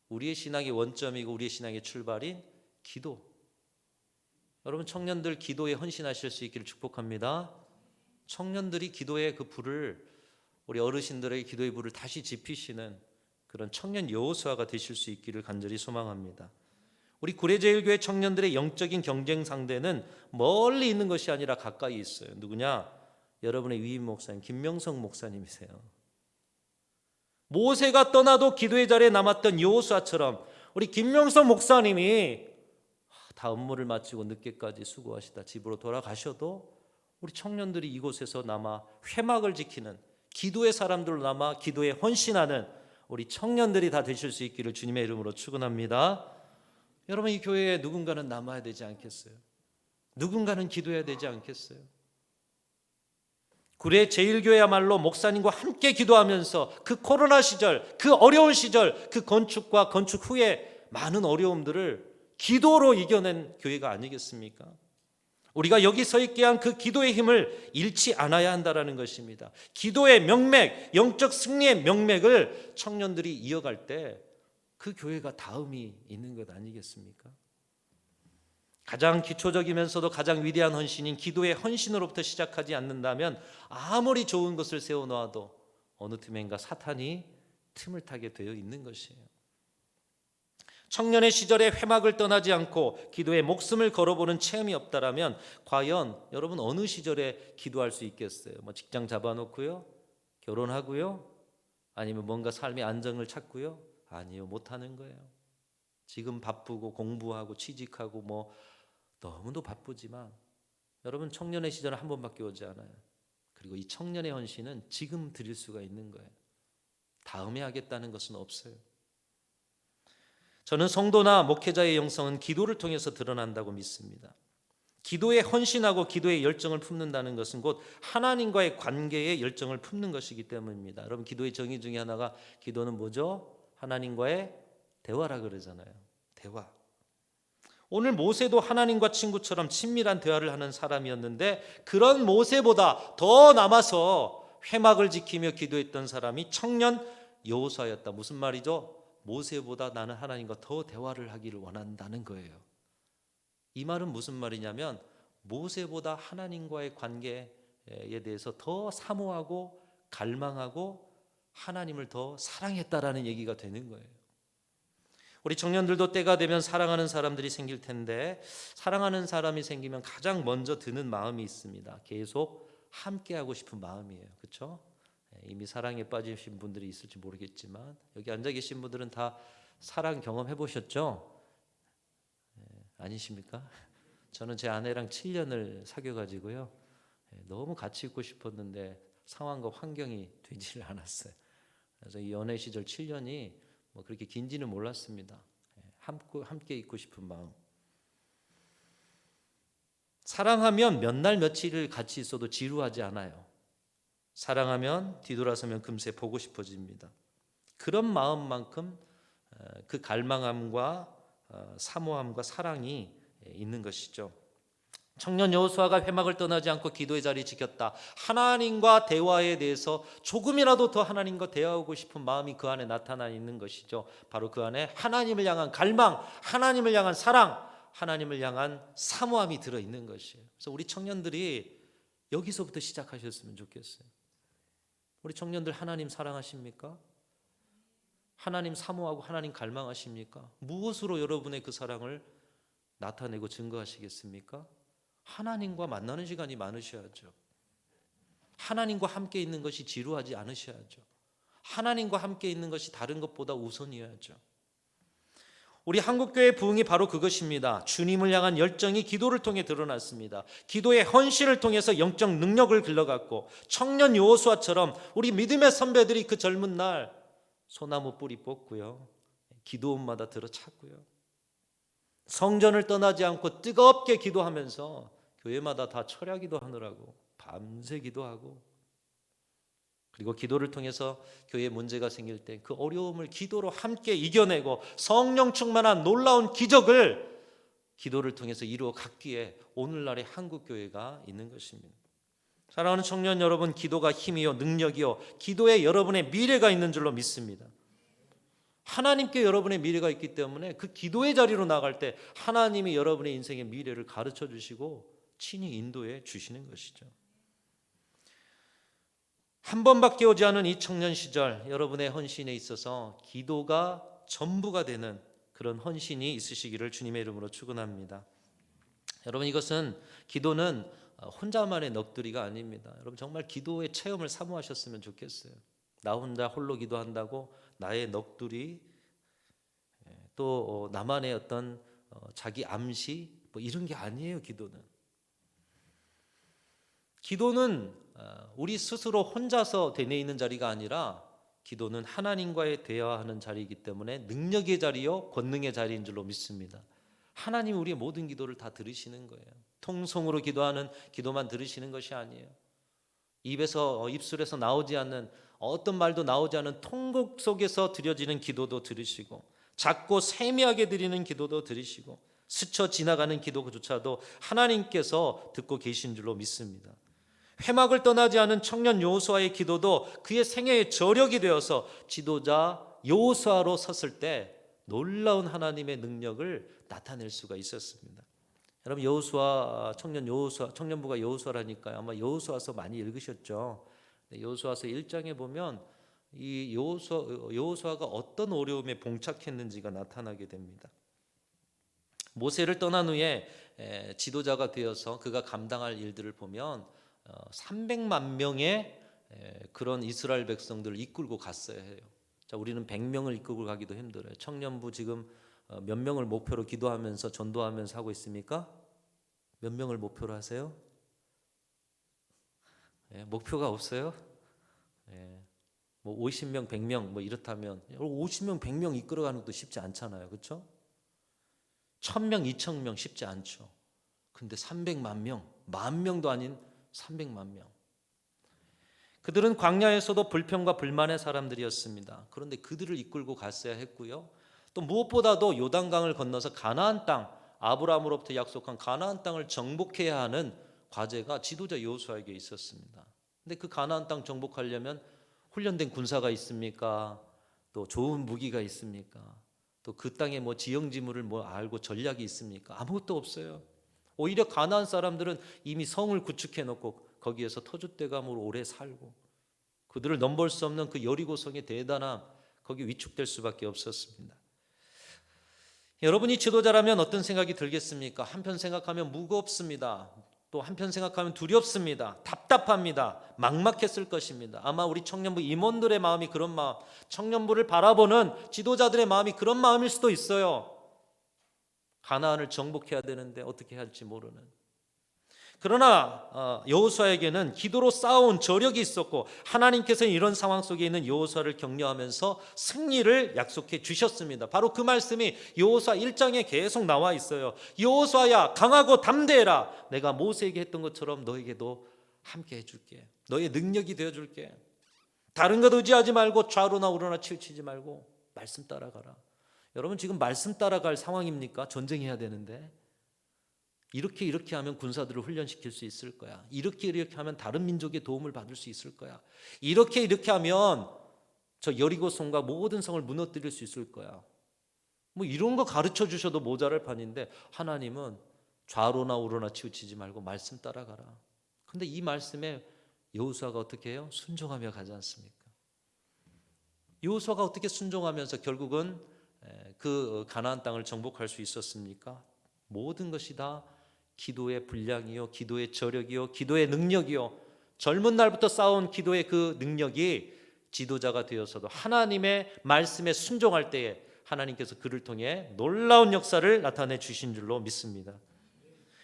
우리의 신앙의 원점이고 우리의 신앙의 출발인 기도. 여러분, 청년들 기도에 헌신하실 수 있기를 축복합니다. 청년들이 기도의 그 불을, 우리 어르신들의 기도의 불을 다시 지피시는 그런 청년 여호수아가 되실 수 있기를 간절히 소망합니다. 우리 구례제일교회 청년들의 영적인 경쟁 상대는 멀리 있는 것이 아니라 가까이 있어요. 누구냐? 여러분의 위임 목사님 김명성 목사님이세요. 모세가 떠나도 기도의 자리에 남았던 여호수아처럼 우리 김명성 목사님이 다 업무를 마치고 늦게까지 수고하시다 집으로 돌아가셔도 우리 청년들이 이곳에서 남아 회막을 지키는 기도의 사람들로 남아 기도에 헌신하는 우리 청년들이 다 되실 수 있기를 주님의 이름으로 축원합니다. 여러분, 이 교회에 누군가는 남아야 되지 않겠어요? 누군가는 기도해야 되지 않겠어요? 구례 제일교회야말로 목사님과 함께 기도하면서 그 코로나 시절, 그 어려운 시절, 그 건축과 건축 후에 많은 어려움들을 기도로 이겨낸 교회가 아니겠습니까? 우리가 여기 서 있게 한 그 기도의 힘을 잃지 않아야 한다는 것입니다. 기도의 명맥, 영적 승리의 명맥을 청년들이 이어갈 때 그 교회가 다음이 있는 것 아니겠습니까? 가장 기초적이면서도 가장 위대한 헌신인 기도의 헌신으로부터 시작하지 않는다면 아무리 좋은 것을 세워놓아도 어느 틈엔가 사탄이 틈을 타게 되어 있는 것이에요. 청년의 시절에 회막을 떠나지 않고 기도에 목숨을 걸어보는 체험이 없다라면 과연 여러분 어느 시절에 기도할 수 있겠어요? 직장 잡아놓고요? 결혼하고요? 아니면 뭔가 삶의 안정을 찾고요? 아니요, 못하는 거예요. 지금 바쁘고 공부하고 취직하고 너무도 바쁘지만 여러분, 청년의 시절은 한 번밖에 오지 않아요. 그리고 이 청년의 헌신은 지금 드릴 수가 있는 거예요. 다음에 하겠다는 것은 없어요. 저는 성도나 목회자의 영성은 기도를 통해서 드러난다고 믿습니다. 기도에 헌신하고 기도의 열정을 품는다는 것은 곧 하나님과의 관계의 열정을 품는 것이기 때문입니다. 여러분, 기도의 정의 중에 하나가 기도는 뭐죠? 하나님과의 대화라 그러잖아요. 대화. 오늘 모세도 하나님과 친구처럼 친밀한 대화를 하는 사람이었는데 그런 모세보다 더 남아서 회막을 지키며 기도했던 사람이 청년 여호수아였다. 무슨 말이죠? 모세보다 나는 하나님과 더 대화를 하기를 원한다는 거예요. 이 말은 무슨 말이냐면 모세보다 하나님과의 관계에 대해서 더 사모하고 갈망하고 하나님을 더 사랑했다라는 얘기가 되는 거예요. 우리 청년들도 때가 되면 사랑하는 사람들이 생길 텐데 사랑하는 사람이 생기면 가장 먼저 드는 마음이 있습니다. 계속 함께하고 싶은 마음이에요. 그렇죠? 이미 사랑에 빠지신 분들이 있을지 모르겠지만 여기 앉아 계신 분들은 다 사랑 경험해 보셨죠? 아니십니까? 저는 제 아내랑 7년을 사귀어가지고요, 너무 같이 있고 싶었는데 상황과 환경이 되지를 않았어요. 그래서 이 연애 시절 7년이 뭐 그렇게 긴지는 몰랐습니다. 함께 있고 싶은 마음. 사랑하면 몇 날 며칠을 같이 있어도 지루하지 않아요. 사랑하면 뒤돌아서면 금세 보고 싶어집니다. 그런 마음만큼 그 갈망함과 사모함과 사랑이 있는 것이죠. 청년 여호수아가 회막을 떠나지 않고 기도의 자리 지켰다. 하나님과 대화에 대해서 조금이라도 더 하나님과 대화하고 싶은 마음이 그 안에 나타나 있는 것이죠. 바로 그 안에 하나님을 향한 갈망, 하나님을 향한 사랑, 하나님을 향한 사모함이 들어있는 것이에요. 그래서 우리 청년들이 여기서부터 시작하셨으면 좋겠어요. 우리 청년들 하나님 사랑하십니까? 하나님 사모하고 하나님 갈망하십니까? 무엇으로 여러분의 그 사랑을 나타내고 증거하시겠습니까? 하나님과 만나는 시간이 많으셔야죠. 하나님과 함께 있는 것이 지루하지 않으셔야죠. 하나님과 함께 있는 것이 다른 것보다 우선이어야죠. 우리 한국교회 부흥이 바로 그것입니다. 주님을 향한 열정이 기도를 통해 드러났습니다. 기도의 헌신을 통해서 영적 능력을 길러갔고 청년 여호수아처럼 우리 믿음의 선배들이 그 젊은 날 소나무 뿌리 뽑고요, 기도원마다 들어찼고요, 성전을 떠나지 않고 뜨겁게 기도하면서 교회마다 다 철야기도 하느라고 밤새 기도하고, 그리고 기도를 통해서 교회에 문제가 생길 때 그 어려움을 기도로 함께 이겨내고 성령 충만한 놀라운 기적을 기도를 통해서 이루어 갔기에 오늘날의 한국교회가 있는 것입니다. 사랑하는 청년 여러분, 기도가 힘이요 능력이요 기도에 여러분의 미래가 있는 줄로 믿습니다. 하나님께 여러분의 미래가 있기 때문에 그 기도의 자리로 나갈 때 하나님이 여러분의 인생의 미래를 가르쳐 주시고 친히 인도해 주시는 것이죠. 한 번밖에 오지 않은 이 청년 시절 여러분의 헌신에 있어서 기도가 전부가 되는 그런 헌신이 있으시기를 주님의 이름으로 축원합니다. 여러분, 이것은 기도는 혼자만의 넋두리가 아닙니다. 여러분 정말 기도의 체험을 사모하셨으면 좋겠어요. 나 혼자 홀로 기도한다고 나의 넋두리, 또 나만의 어떤 자기 암시 뭐 이런 게 아니에요. 기도는 우리 스스로 혼자서 되뇌 있는 자리가 아니라 기도는 하나님과의 대화하는 자리이기 때문에 능력의 자리요 권능의 자리인 줄로 믿습니다. 하나님이 우리의 모든 기도를 다 들으시는 거예요. 통성으로 기도하는 기도만 들으시는 것이 아니에요. 입술에서 나오지 않는 어떤 말도 나오지 않는 통곡 속에서 드려지는 기도도 들으시고, 작고 세미하게 드리는 기도도 들으시고, 스쳐 지나가는 기도조차도 하나님께서 듣고 계신 줄로 믿습니다. 회막을 떠나지 않은 청년 여호수아의 기도도 그의 생애의 저력이 되어서 지도자 여호수아로 섰을 때 놀라운 하나님의 능력을 나타낼 수가 있었습니다. 여러분, 청년부가 여호수아라니까요. 아마 여호수아서 많이 읽으셨죠. 여호수아서 1장에 보면 이 여호수아가 어떤 어려움에 봉착했는지가 나타나게 됩니다. 모세를 떠난 후에 지도자가 되어서 그가 감당할 일들을 보면 300만 명의 그런 이스라엘 백성들을 이끌고 갔어야 해요. 자, 우리는 100명을 이끌고 가기도 힘들어요. 청년부 지금 몇 명을 목표로 기도하면서 전도하면서 하고 있습니까? 몇 명을 목표로 하세요? 목표가 없어요? 뭐 50명, 100명 뭐 이렇다면 50명, 100명 이끌어가는 것도 쉽지 않잖아요. 그렇죠? 1000명, 2000명 쉽지 않죠. 근데 300만 명, 10,000명도 아닌 300만 명. 그들은 광야에서도 불평과 불만의 사람들이었습니다. 그런데 그들을 이끌고 갔어야 했고요. 또 무엇보다도 요단강을 건너서 가나안 땅, 아브라함으로부터 약속한 가나안 땅을 정복해야 하는 과제가 지도자 여호수아에게 있었습니다. 근데 그 가나안 땅 정복하려면 훈련된 군사가 있습니까? 또 좋은 무기가 있습니까? 또 그 땅에 뭐 지형지물을 뭐 알고 전략이 있습니까? 아무것도 없어요. 오히려 가나안 사람들은 이미 성을 구축해 놓고 거기에서 터줏대감으로 오래 살고 그들을 넘볼 수 없는 그 여리고성의 대단함 거기 위축될 수밖에 없었습니다. 여러분이 지도자라면 어떤 생각이 들겠습니까? 한편 생각하면 무겁습니다. 또 한편 생각하면 두렵습니다. 답답합니다. 막막했을 것입니다. 아마 우리 청년부 임원들의 마음이 그런 마음, 청년부를 바라보는 지도자들의 마음이 그런 마음일 수도 있어요. 가나안을 정복해야 되는데 어떻게 할지 모르는. 그러나 여호수아에게는 기도로 쌓아온 저력이 있었고 하나님께서는 이런 상황 속에 있는 여호수아를 격려하면서 승리를 약속해 주셨습니다. 바로 그 말씀이 여호수아 1장에 계속 나와 있어요. 여호수아야 강하고 담대해라. 내가 모세에게 했던 것처럼 너에게도 함께 해줄게. 너의 능력이 되어줄게. 다른 것 의지하지 말고 좌로나 우로나 치우치지 말고 말씀 따라가라. 여러분 지금 말씀 따라갈 상황입니까? 전쟁해야 되는데 이렇게 하면 군사들을 훈련시킬 수 있을 거야. 이렇게 하면 다른 민족의 도움을 받을 수 있을 거야. 이렇게 하면 저 여리고성과 모든 성을 무너뜨릴 수 있을 거야. 뭐 이런 거 가르쳐 주셔도 모자랄 판인데 하나님은 좌로나 우로나 치우치지 말고 말씀 따라가라. 근데 이 말씀에 여호수아가 어떻게 해요? 순종하며 가지 않습니까? 여호수아가 어떻게 순종하면서 결국은 그 가나안 땅을 정복할 수 있었습니까? 모든 것이 다 기도의 분량이요, 기도의 저력이요, 기도의 능력이요. 젊은 날부터 쌓아온 기도의 그 능력이 지도자가 되어서도 하나님의 말씀에 순종할 때에 하나님께서 그를 통해 놀라운 역사를 나타내 주신 줄로 믿습니다.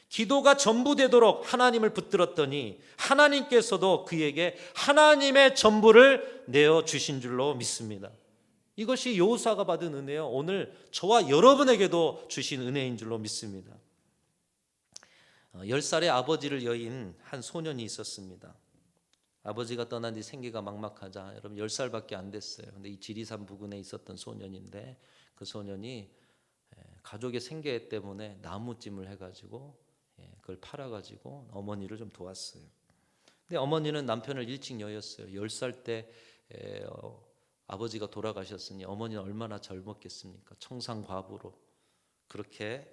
기도가 전부 되도록 하나님을 붙들었더니 하나님께서도 그에게 하나님의 전부를 내어 주신 줄로 믿습니다. 이것이 여호수아가 받은 은혜요. 오늘 저와 여러분에게도 주신 은혜인 줄로 믿습니다. 10살의 아버지를 여인 한 소년이 있었습니다. 아버지가 떠난 뒤 생계가 막막하자 여러분 10살밖에 안 됐어요. 근데 이 지리산 부근에 있었던 소년인데 그 소년이 가족의 생계 때문에 나무찜을 해가지고 그걸 팔아가지고 어머니를 좀 도왔어요. 근데 어머니는 남편을 일찍 여였어요. 10살 때 아버지가 돌아가셨으니 어머니는 얼마나 젊었겠습니까? 청산과부로 그렇게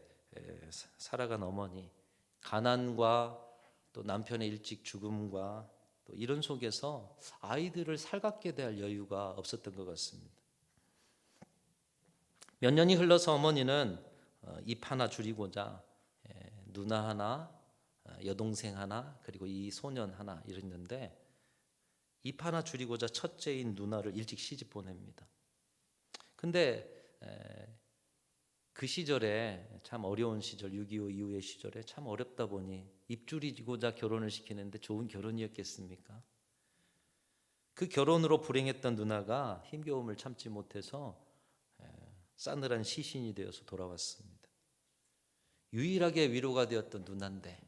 살아간 어머니, 가난과 또 남편의 일찍 죽음과 또 이런 속에서 아이들을 살갑게 대할 여유가 없었던 것 같습니다. 몇 년이 흘러서 어머니는 입 하나 줄이고자 누나 하나, 여동생 하나, 그리고 이 소년 하나 이랬는데 입 하나 줄이고자 첫째인 누나를 일찍 시집 보냅니다. 근데 그 시절에 참 어려운 시절 6.25 이후의 시절에 참 어렵다 보니 입 줄이고자 결혼을 시키는데 좋은 결혼이었겠습니까? 그 결혼으로 불행했던 누나가 힘겨움을 참지 못해서 싸늘한 시신이 되어서 돌아왔습니다. 유일하게 위로가 되었던 누나인데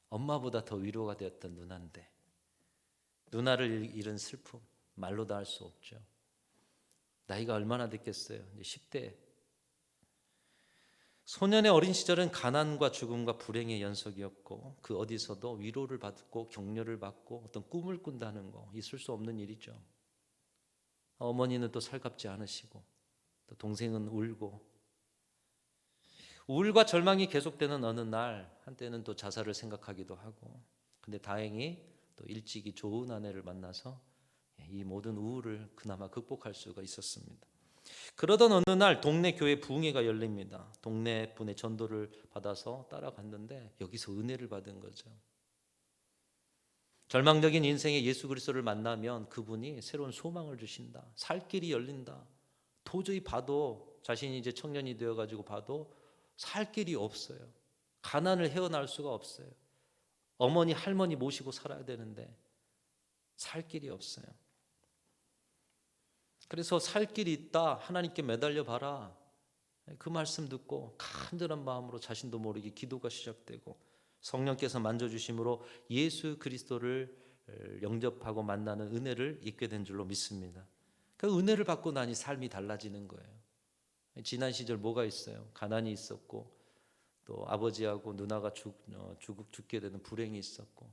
엄마보다 더 위로가 되었던 누나인데 누나를 잃은 슬픔 말로 다 할 수 없죠. 나이가 얼마나 됐겠어요? 이제 10대. 소년의 어린 시절은 가난과 죽음과 불행의 연속이었고 그 어디서도 위로를 받고 격려를 받고 어떤 꿈을 꾼다는 거 있을 수 없는 일이죠. 어머니는 또 살갑지 않으시고 또 동생은 울고 우울과 절망이 계속되는 어느 날 한때는 또 자살을 생각하기도 하고 근데 다행히 또 일찍이 좋은 아내를 만나서 이 모든 우울을 그나마 극복할 수가 있었습니다. 그러던 어느 날 동네 교회 부흥회가 열립니다. 동네 분의 전도를 받아서 따라갔는데 여기서 은혜를 받은 거죠. 절망적인 인생에 예수 그리스도를 만나면 그분이 새로운 소망을 주신다. 살 길이 열린다. 도저히 봐도 자신이 이제 청년이 되어가지고 봐도 살 길이 없어요. 가난을 헤어나올 수가 없어요. 어머니 할머니 모시고 살아야 되는데 살 길이 없어요. 그래서 살 길이 있다. 하나님께 매달려 봐라. 그 말씀 듣고 간절한 마음으로 자신도 모르게 기도가 시작되고 성령께서 만져주심으로 예수 그리스도를 영접하고 만나는 은혜를 잊게 된 줄로 믿습니다. 그 은혜를 받고 나니 삶이 달라지는 거예요. 지난 시절 뭐가 있어요? 가난이 있었고 또 아버지하고 누나가 죽게 되는 불행이 있었고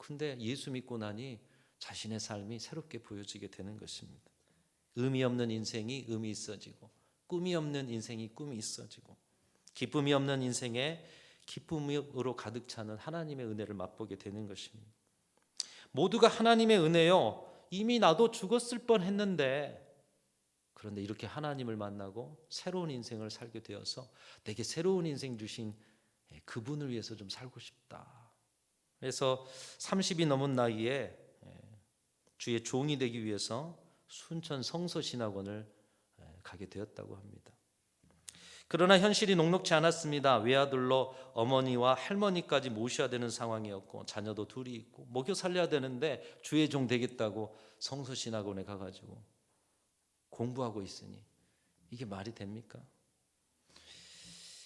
근데 예수 믿고 나니 자신의 삶이 새롭게 보여지게 되는 것입니다. 의미 없는 인생이 의미 있어지고, 꿈이 없는 인생이 꿈이 있어지고, 기쁨이 없는 인생에 기쁨으로 가득 차는 하나님의 은혜를 맛보게 되는 것입니다. 모두가 하나님의 은혜요. 이미 나도 죽었을 뻔했는데, 그런데 이렇게 하나님을 만나고 새로운 인생을 살게 되어서 내게 새로운 인생 주신 그분을 위해서 좀 살고 싶다. 그래서 30이 넘은 나이에 주의 종이 되기 위해서 순천 성서신학원을 가게 되었다고 합니다. 그러나 현실이 녹록지 않았습니다. 외아들로 어머니와 할머니까지 모셔야 되는 상황이었고, 자녀도 둘이 있고 먹여 살려야 되는데 주의 종 되겠다고 성서신학원에 가가지고 공부하고 있으니 이게 말이 됩니까?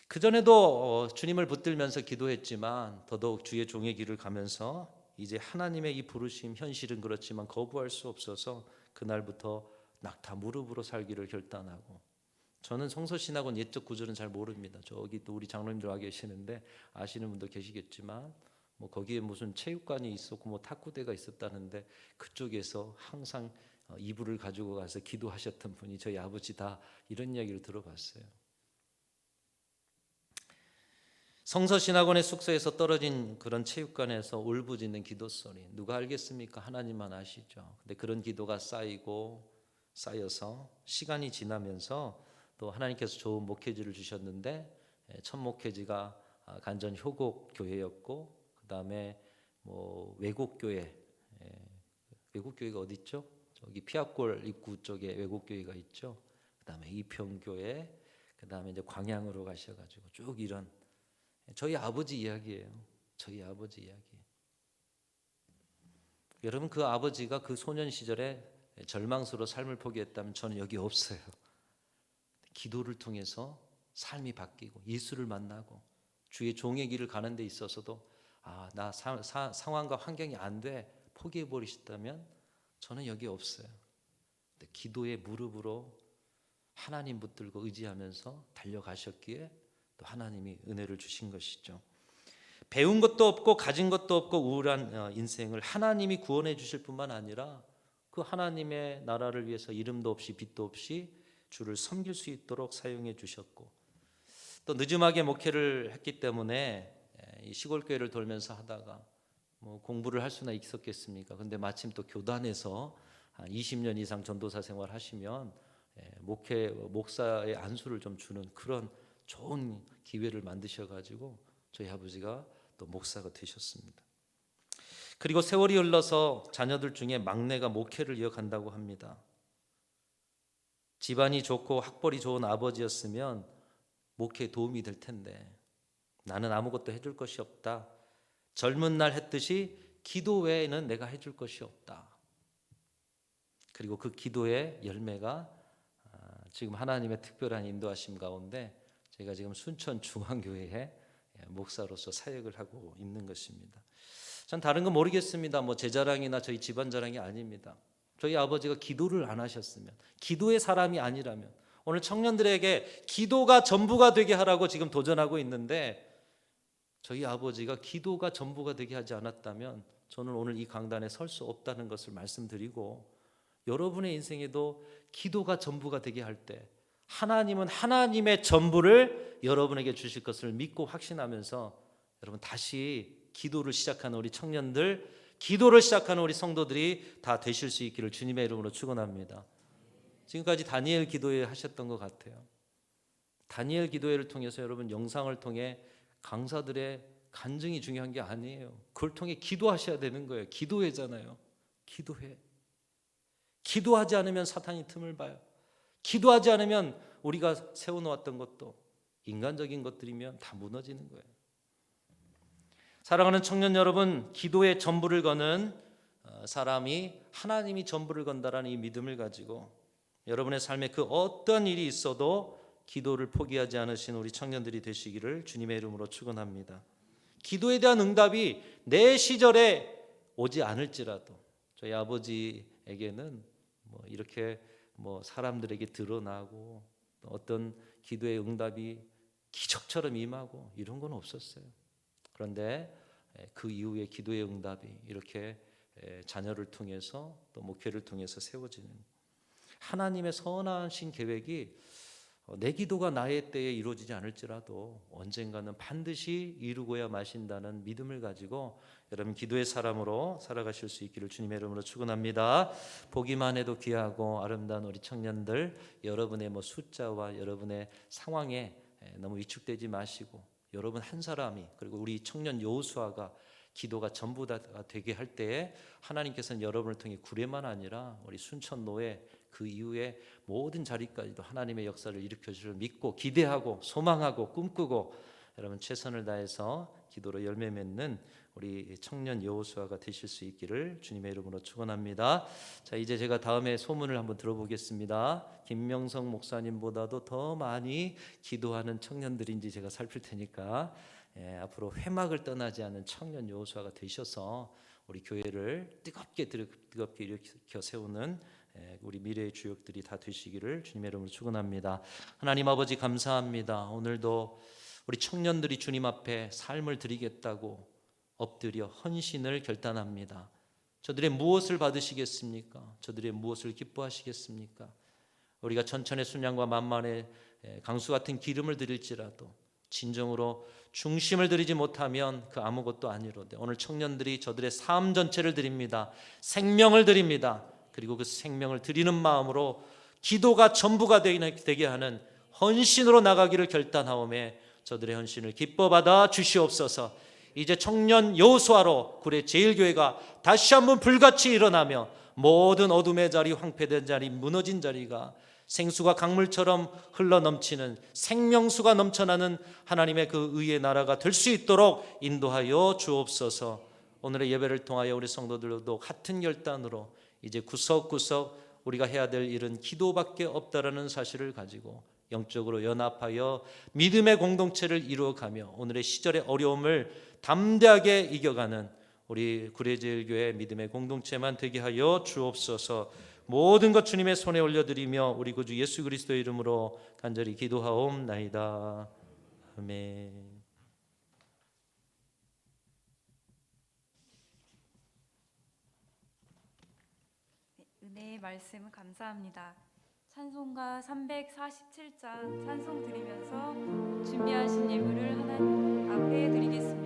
그전에도 주님을 붙들면서 기도했지만 더더욱 주의 종의 길을 가면서 이제 하나님의 이 부르심, 현실은 그렇지만 거부할 수 없어서 그날부터 낙타 무릎으로 살기를 결단하고, 저는 성서신학원 옛적 구조는 잘 모릅니다. 저기 또 우리 장로님들 와 계시는데 아시는 분도 계시겠지만, 뭐 거기에 무슨 체육관이 있었고 뭐 탁구대가 있었다는데 그쪽에서 항상 이불을 가지고 가서 기도하셨던 분이 저희 아버지다, 이런 이야기를 들어봤어요. 성서신학원의 숙소에서 떨어진 그런 체육관에서 울부짖는 기도 소리, 누가 알겠습니까? 하나님만 아시죠. 근데 그런 기도가 쌓여서 시간이 지나면서 또 하나님께서 좋은 목회지를 주셨는데, 첫 목회지가 간전 효곡 교회였고, 그 다음에 뭐 외국 교회가 어디 있죠? 저기 피아골 입구 쪽에 외국 교회가 있죠. 그 다음에 이평교회, 그 다음에 이제 광양으로 가셔가지고 쭉 이런 저희 아버지 이야기예요. 저희 아버지 이야기. 여러분, 그 아버지가 그 소년 시절에 절망스러워 삶을 포기했다면 저는 여기 없어요. 기도를 통해서 삶이 바뀌고 예수를 만나고 주의 종의 길을 가는 데 있어서도 나 상황과 환경이 안 돼 포기해 버리셨다면 저는 여기 없어요. 근데 기도의 무릎으로 하나님 붙들고 의지하면서 달려가셨기에 또 하나님이 은혜를 주신 것이죠. 배운 것도 없고 가진 것도 없고 우울한 인생을 하나님이 구원해 주실 뿐만 아니라 그 하나님의 나라를 위해서 이름도 없이 빛도 없이 주를 섬길 수 있도록 사용해 주셨고, 또 늦음하게 목회를 했기 때문에 이 시골 교회를 돌면서 하다가 뭐 공부를 할 수나 있었겠습니까? 근데 마침 또 교단에서 한 20년 이상 전도사 생활 하시면 목사의 안수를 좀 주는 그런 좋은 기회를 만드셔가지고 저희 아버지가 또 목사가 되셨습니다. 그리고 세월이 흘러서 자녀들 중에 막내가 목회를 이어간다고 합니다. 집안이 좋고 학벌이 좋은 아버지였으면 목회에 도움이 될 텐데 나는 아무것도 해줄 것이 없다. 젊은 날 했듯이 기도 외에는 내가 해줄 것이 없다. 그리고 그 기도의 열매가 지금 하나님의 특별한 인도하심 가운데 제가 지금 순천 중앙교회에 목사로서 사역을 하고 있는 것입니다. 전 다른 건 모르겠습니다. 뭐 제 자랑이나 저희 집안 자랑이 아닙니다. 저희 아버지가 기도를 안 하셨으면, 기도의 사람이 아니라면, 오늘 청년들에게 기도가 전부가 되게 하라고 지금 도전하고 있는데, 저희 아버지가 기도가 전부가 되게 하지 않았다면 저는 오늘 이 강단에 설 수 없다는 것을 말씀드리고, 여러분의 인생에도 기도가 전부가 되게 할 때 하나님은 하나님의 전부를 여러분에게 주실 것을 믿고 확신하면서 여러분 다시 기도를 시작하는 우리 청년들, 기도를 시작하는 우리 성도들이 다 되실 수 있기를 주님의 이름으로 축원합니다. 지금까지 다니엘 기도회 하셨던 것 같아요. 다니엘 기도회를 통해서 여러분 영상을 통해 강사들의 간증이 중요한 게 아니에요. 그걸 통해 기도하셔야 되는 거예요. 기도회잖아요. 기도회. 기도하지 않으면 사탄이 틈을 봐요. 기도하지 않으면 우리가 세워놓았던 것도 인간적인 것들이면 다 무너지는 거예요. 사랑하는 청년 여러분, 기도의 전부를 거는 사람이 하나님이 전부를 건다라는 이 믿음을 가지고 여러분의 삶에 그 어떤 일이 있어도 기도를 포기하지 않으신 우리 청년들이 되시기를 주님의 이름으로 축원합니다. 기도에 대한 응답이 내 시절에 오지 않을지라도 저희 아버지에게는 뭐 이렇게 뭐 사람들에게 드러나고 어떤 기도의 응답이 기적처럼 임하고 이런 건 없었어요. 그런데 그 이후에 기도의 응답이 이렇게 자녀를 통해서 또 목회를 통해서 세워지는 하나님의 선하신 계획이 내 기도가 나의 때에 이루어지지 않을지라도 언젠가는 반드시 이루고야 마신다는 믿음을 가지고 여러분 기도의 사람으로 살아가실 수 있기를 주님의 이름으로 축원합니다. 보기만 해도 귀하고 아름다운 우리 청년들, 여러분의 숫자와 여러분의 상황에 너무 위축되지 마시고 여러분 한 사람이, 그리고 우리 청년 여호수아가 기도가 전부 다 되게 할 때에 하나님께서는 여러분을 통해 구례만 아니라 우리 순천 노예 그 이후에 모든 자리까지도 하나님의 역사를 일으켜 주실 믿고 기대하고 소망하고 꿈꾸고 여러분 최선을 다해서 기도로 열매 맺는 우리 청년 여호수아가 되실 수 있기를 주님의 이름으로 축원합니다. 자, 이제 제가 다음에 소문을 한번 들어보겠습니다. 김명성 목사님보다도 더 많이 기도하는 청년들인지 제가 살필 테니까 앞으로 회막을 떠나지 않는 청년 여호수아가 되셔서 우리 교회를 뜨겁게 일으켜 세우는 우리 미래의 주역들이 다 되시기를 주님의 이름으로 축원합니다. 하나님 아버지 감사합니다. 오늘도 우리 청년들이 주님 앞에 삶을 드리겠다고 엎드려 헌신을 결단합니다. 저들의 무엇을 받으시겠습니까? 저들의 무엇을 기뻐하시겠습니까? 우리가 천천의 순양과 만만의 강수 같은 기름을 드릴지라도 진정으로 중심을 드리지 못하면 그 아무것도 아니로되 오늘 청년들이 저들의 삶 전체를 드립니다. 생명을 드립니다. 그리고 그 생명을 드리는 마음으로 기도가 전부가 되게 하는 헌신으로 나가기를 결단하오매 저들의 헌신을 기뻐 받아 주시옵소서. 이제 청년 여호수아로 구례 제일교회가 다시 한번 불같이 일어나며 모든 어둠의 자리, 황폐된 자리, 무너진 자리가 생수가 강물처럼 흘러넘치는 생명수가 넘쳐나는 하나님의 그 의의 나라가 될 수 있도록 인도하여 주옵소서. 오늘의 예배를 통하여 우리 성도들도 같은 결단으로 이제 구석구석 우리가 해야 될 일은 기도밖에 없다라는 사실을 가지고 영적으로 연합하여 믿음의 공동체를 이루어가며 오늘의 시절의 어려움을 담대하게 이겨가는 우리 구례제일교회 믿음의 공동체만 되게 하여 주옵소서. 모든 것 주님의 손에 올려드리며 우리 구주 예수 그리스도의 이름으로 간절히 기도하옵나이다. 아멘. 은혜의 말씀 감사합니다. 찬송가 347장 찬송 드리면서 준비하신 예물을 하나님 앞에 드리겠습니다.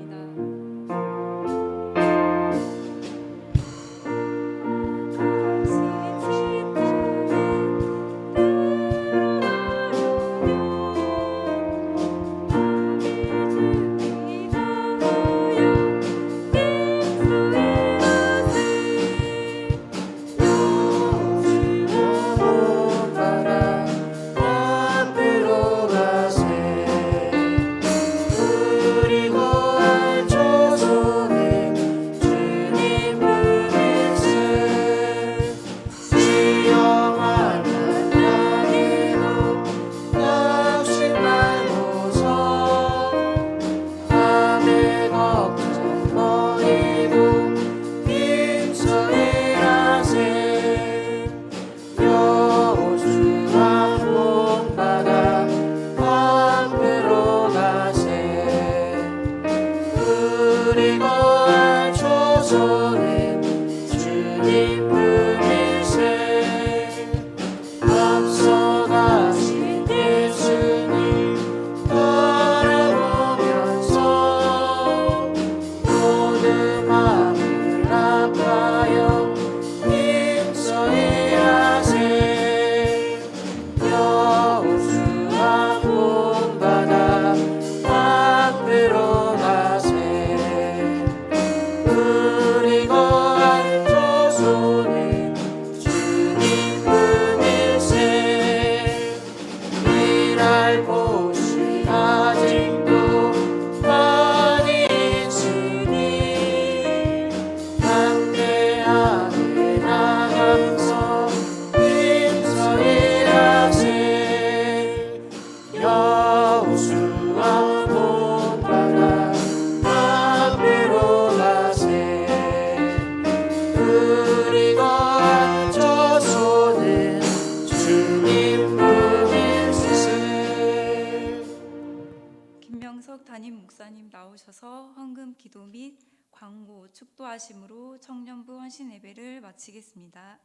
김명석 담임 목사님 나오셔서 헌금 기도 및 광고 축도하심으로 청년부 헌신 예배를 마치겠습니다.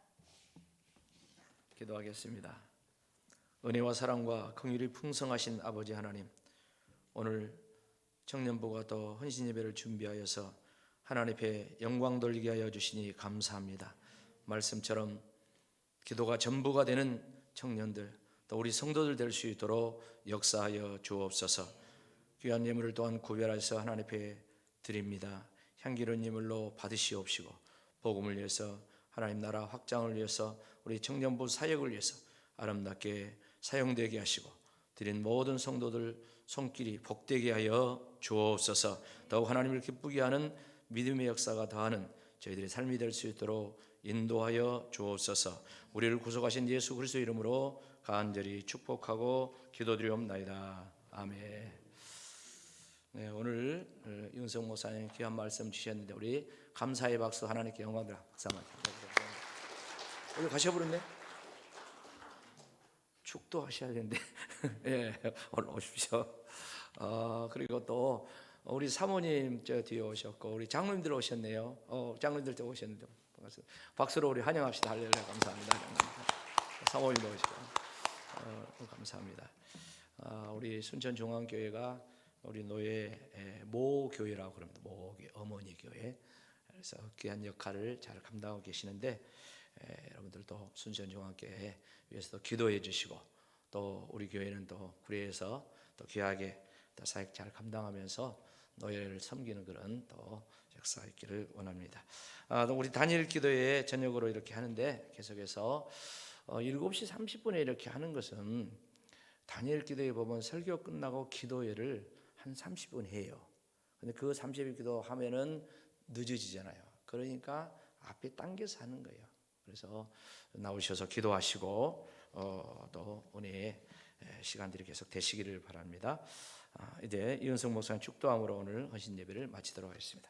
기도하겠습니다. 은혜와 사랑과 긍휼이 풍성하신 아버지 하나님, 오늘 청년부가 또 헌신 예배를 준비하여서 하나님 앞에 영광 돌리게 하여 주시니 감사합니다. 말씀처럼 기도가 전부가 되는 청년들, 또 우리 성도들 될 수 있도록 역사하여 주옵소서. 귀한 예물을 또한 구별해서 하나님 앞에 드립니다. 향기로운 예물로 받으시옵시고, 복음을 위해서, 하나님 나라 확장을 위해서, 우리 청년부 사역을 위해서 아름답게 사용되게 하시고, 드린 모든 성도들 손길이 복되게 하여 주옵소서. 더욱 하나님을 기쁘게 하는 믿음의 역사가 더하는 저희들의 삶이 될 수 있도록 인도하여 주옵소서. 우리를 구속하신 예수 그리스도의 이름으로 간절히 축복하고 기도드리옵나이다. 아멘. 네, 오늘 윤성 목사님 귀한 말씀 주셨는데 우리 감사의 박수 하나님께 영광 드려. 박수 한번 오늘 가셔버렸네. 축도 하셔야 되는데 예, 오늘 오십시오. 그리고 또 우리 사모님 저 뒤에 오셨고 우리 장로님들 오셨네요. 장로님들 또 오셨는데 박수로 우리 환영합시다. 할렐루야. 감사합니다. 사모님도 오시고 감사합니다. 우리 순천중앙교회가 우리 노예 모 교회라고 그럽니다. 모 어머니 교회. 그래서 귀한 역할을 잘 감당하고 계시는데 여러분들도 순천중앙교회 위해서 기도해 주시고, 또 우리 교회는 또 구례에서 또 귀하게 또 사역 잘 감당하면서 노예를 섬기는 그런 또 역사 있기를 원합니다. 또 우리 단일 기도회 저녁으로 이렇게 하는데 계속해서 7시 30분에 이렇게 하는 것은 단일 기도회 보면 설교 끝나고 기도회를 한 30분 해요. 근데 그 30분 기도 하면은 늦어지잖아요. 그러니까 앞에 당겨서 하는 거예요. 그래서 나오셔서 기도하시고 또 은혜의 시간들이 계속 되시기를 바랍니다. 이제 이은성 목사님 축도함으로 오늘 헌신 예배를 마치도록 하겠습니다.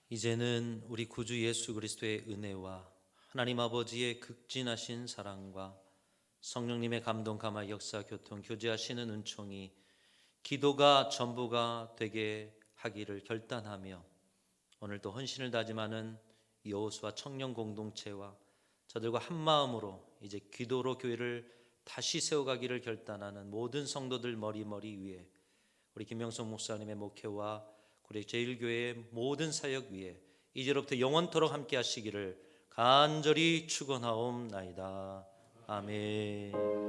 이제는 우리 구주 예수 그리스도의 은혜와 하나님 아버지의 극진하신 사랑과 성령님의 감동 감화 역사 교통 교제하시는 은총이 기도가 전부가 되게 하기를 결단하며 오늘도 헌신을 다짐하는 여호수아 청년 공동체와 저들과 한 마음으로 이제 기도로 교회를 다시 세워가기를 결단하는 모든 성도들 머리 위에 우리 김영성 목사님의 목회와 구례 제1교회의 모든 사역 위에 이제로부터 영원토록 함께 하시기를 간절히 축원하옵나이다. 아멘.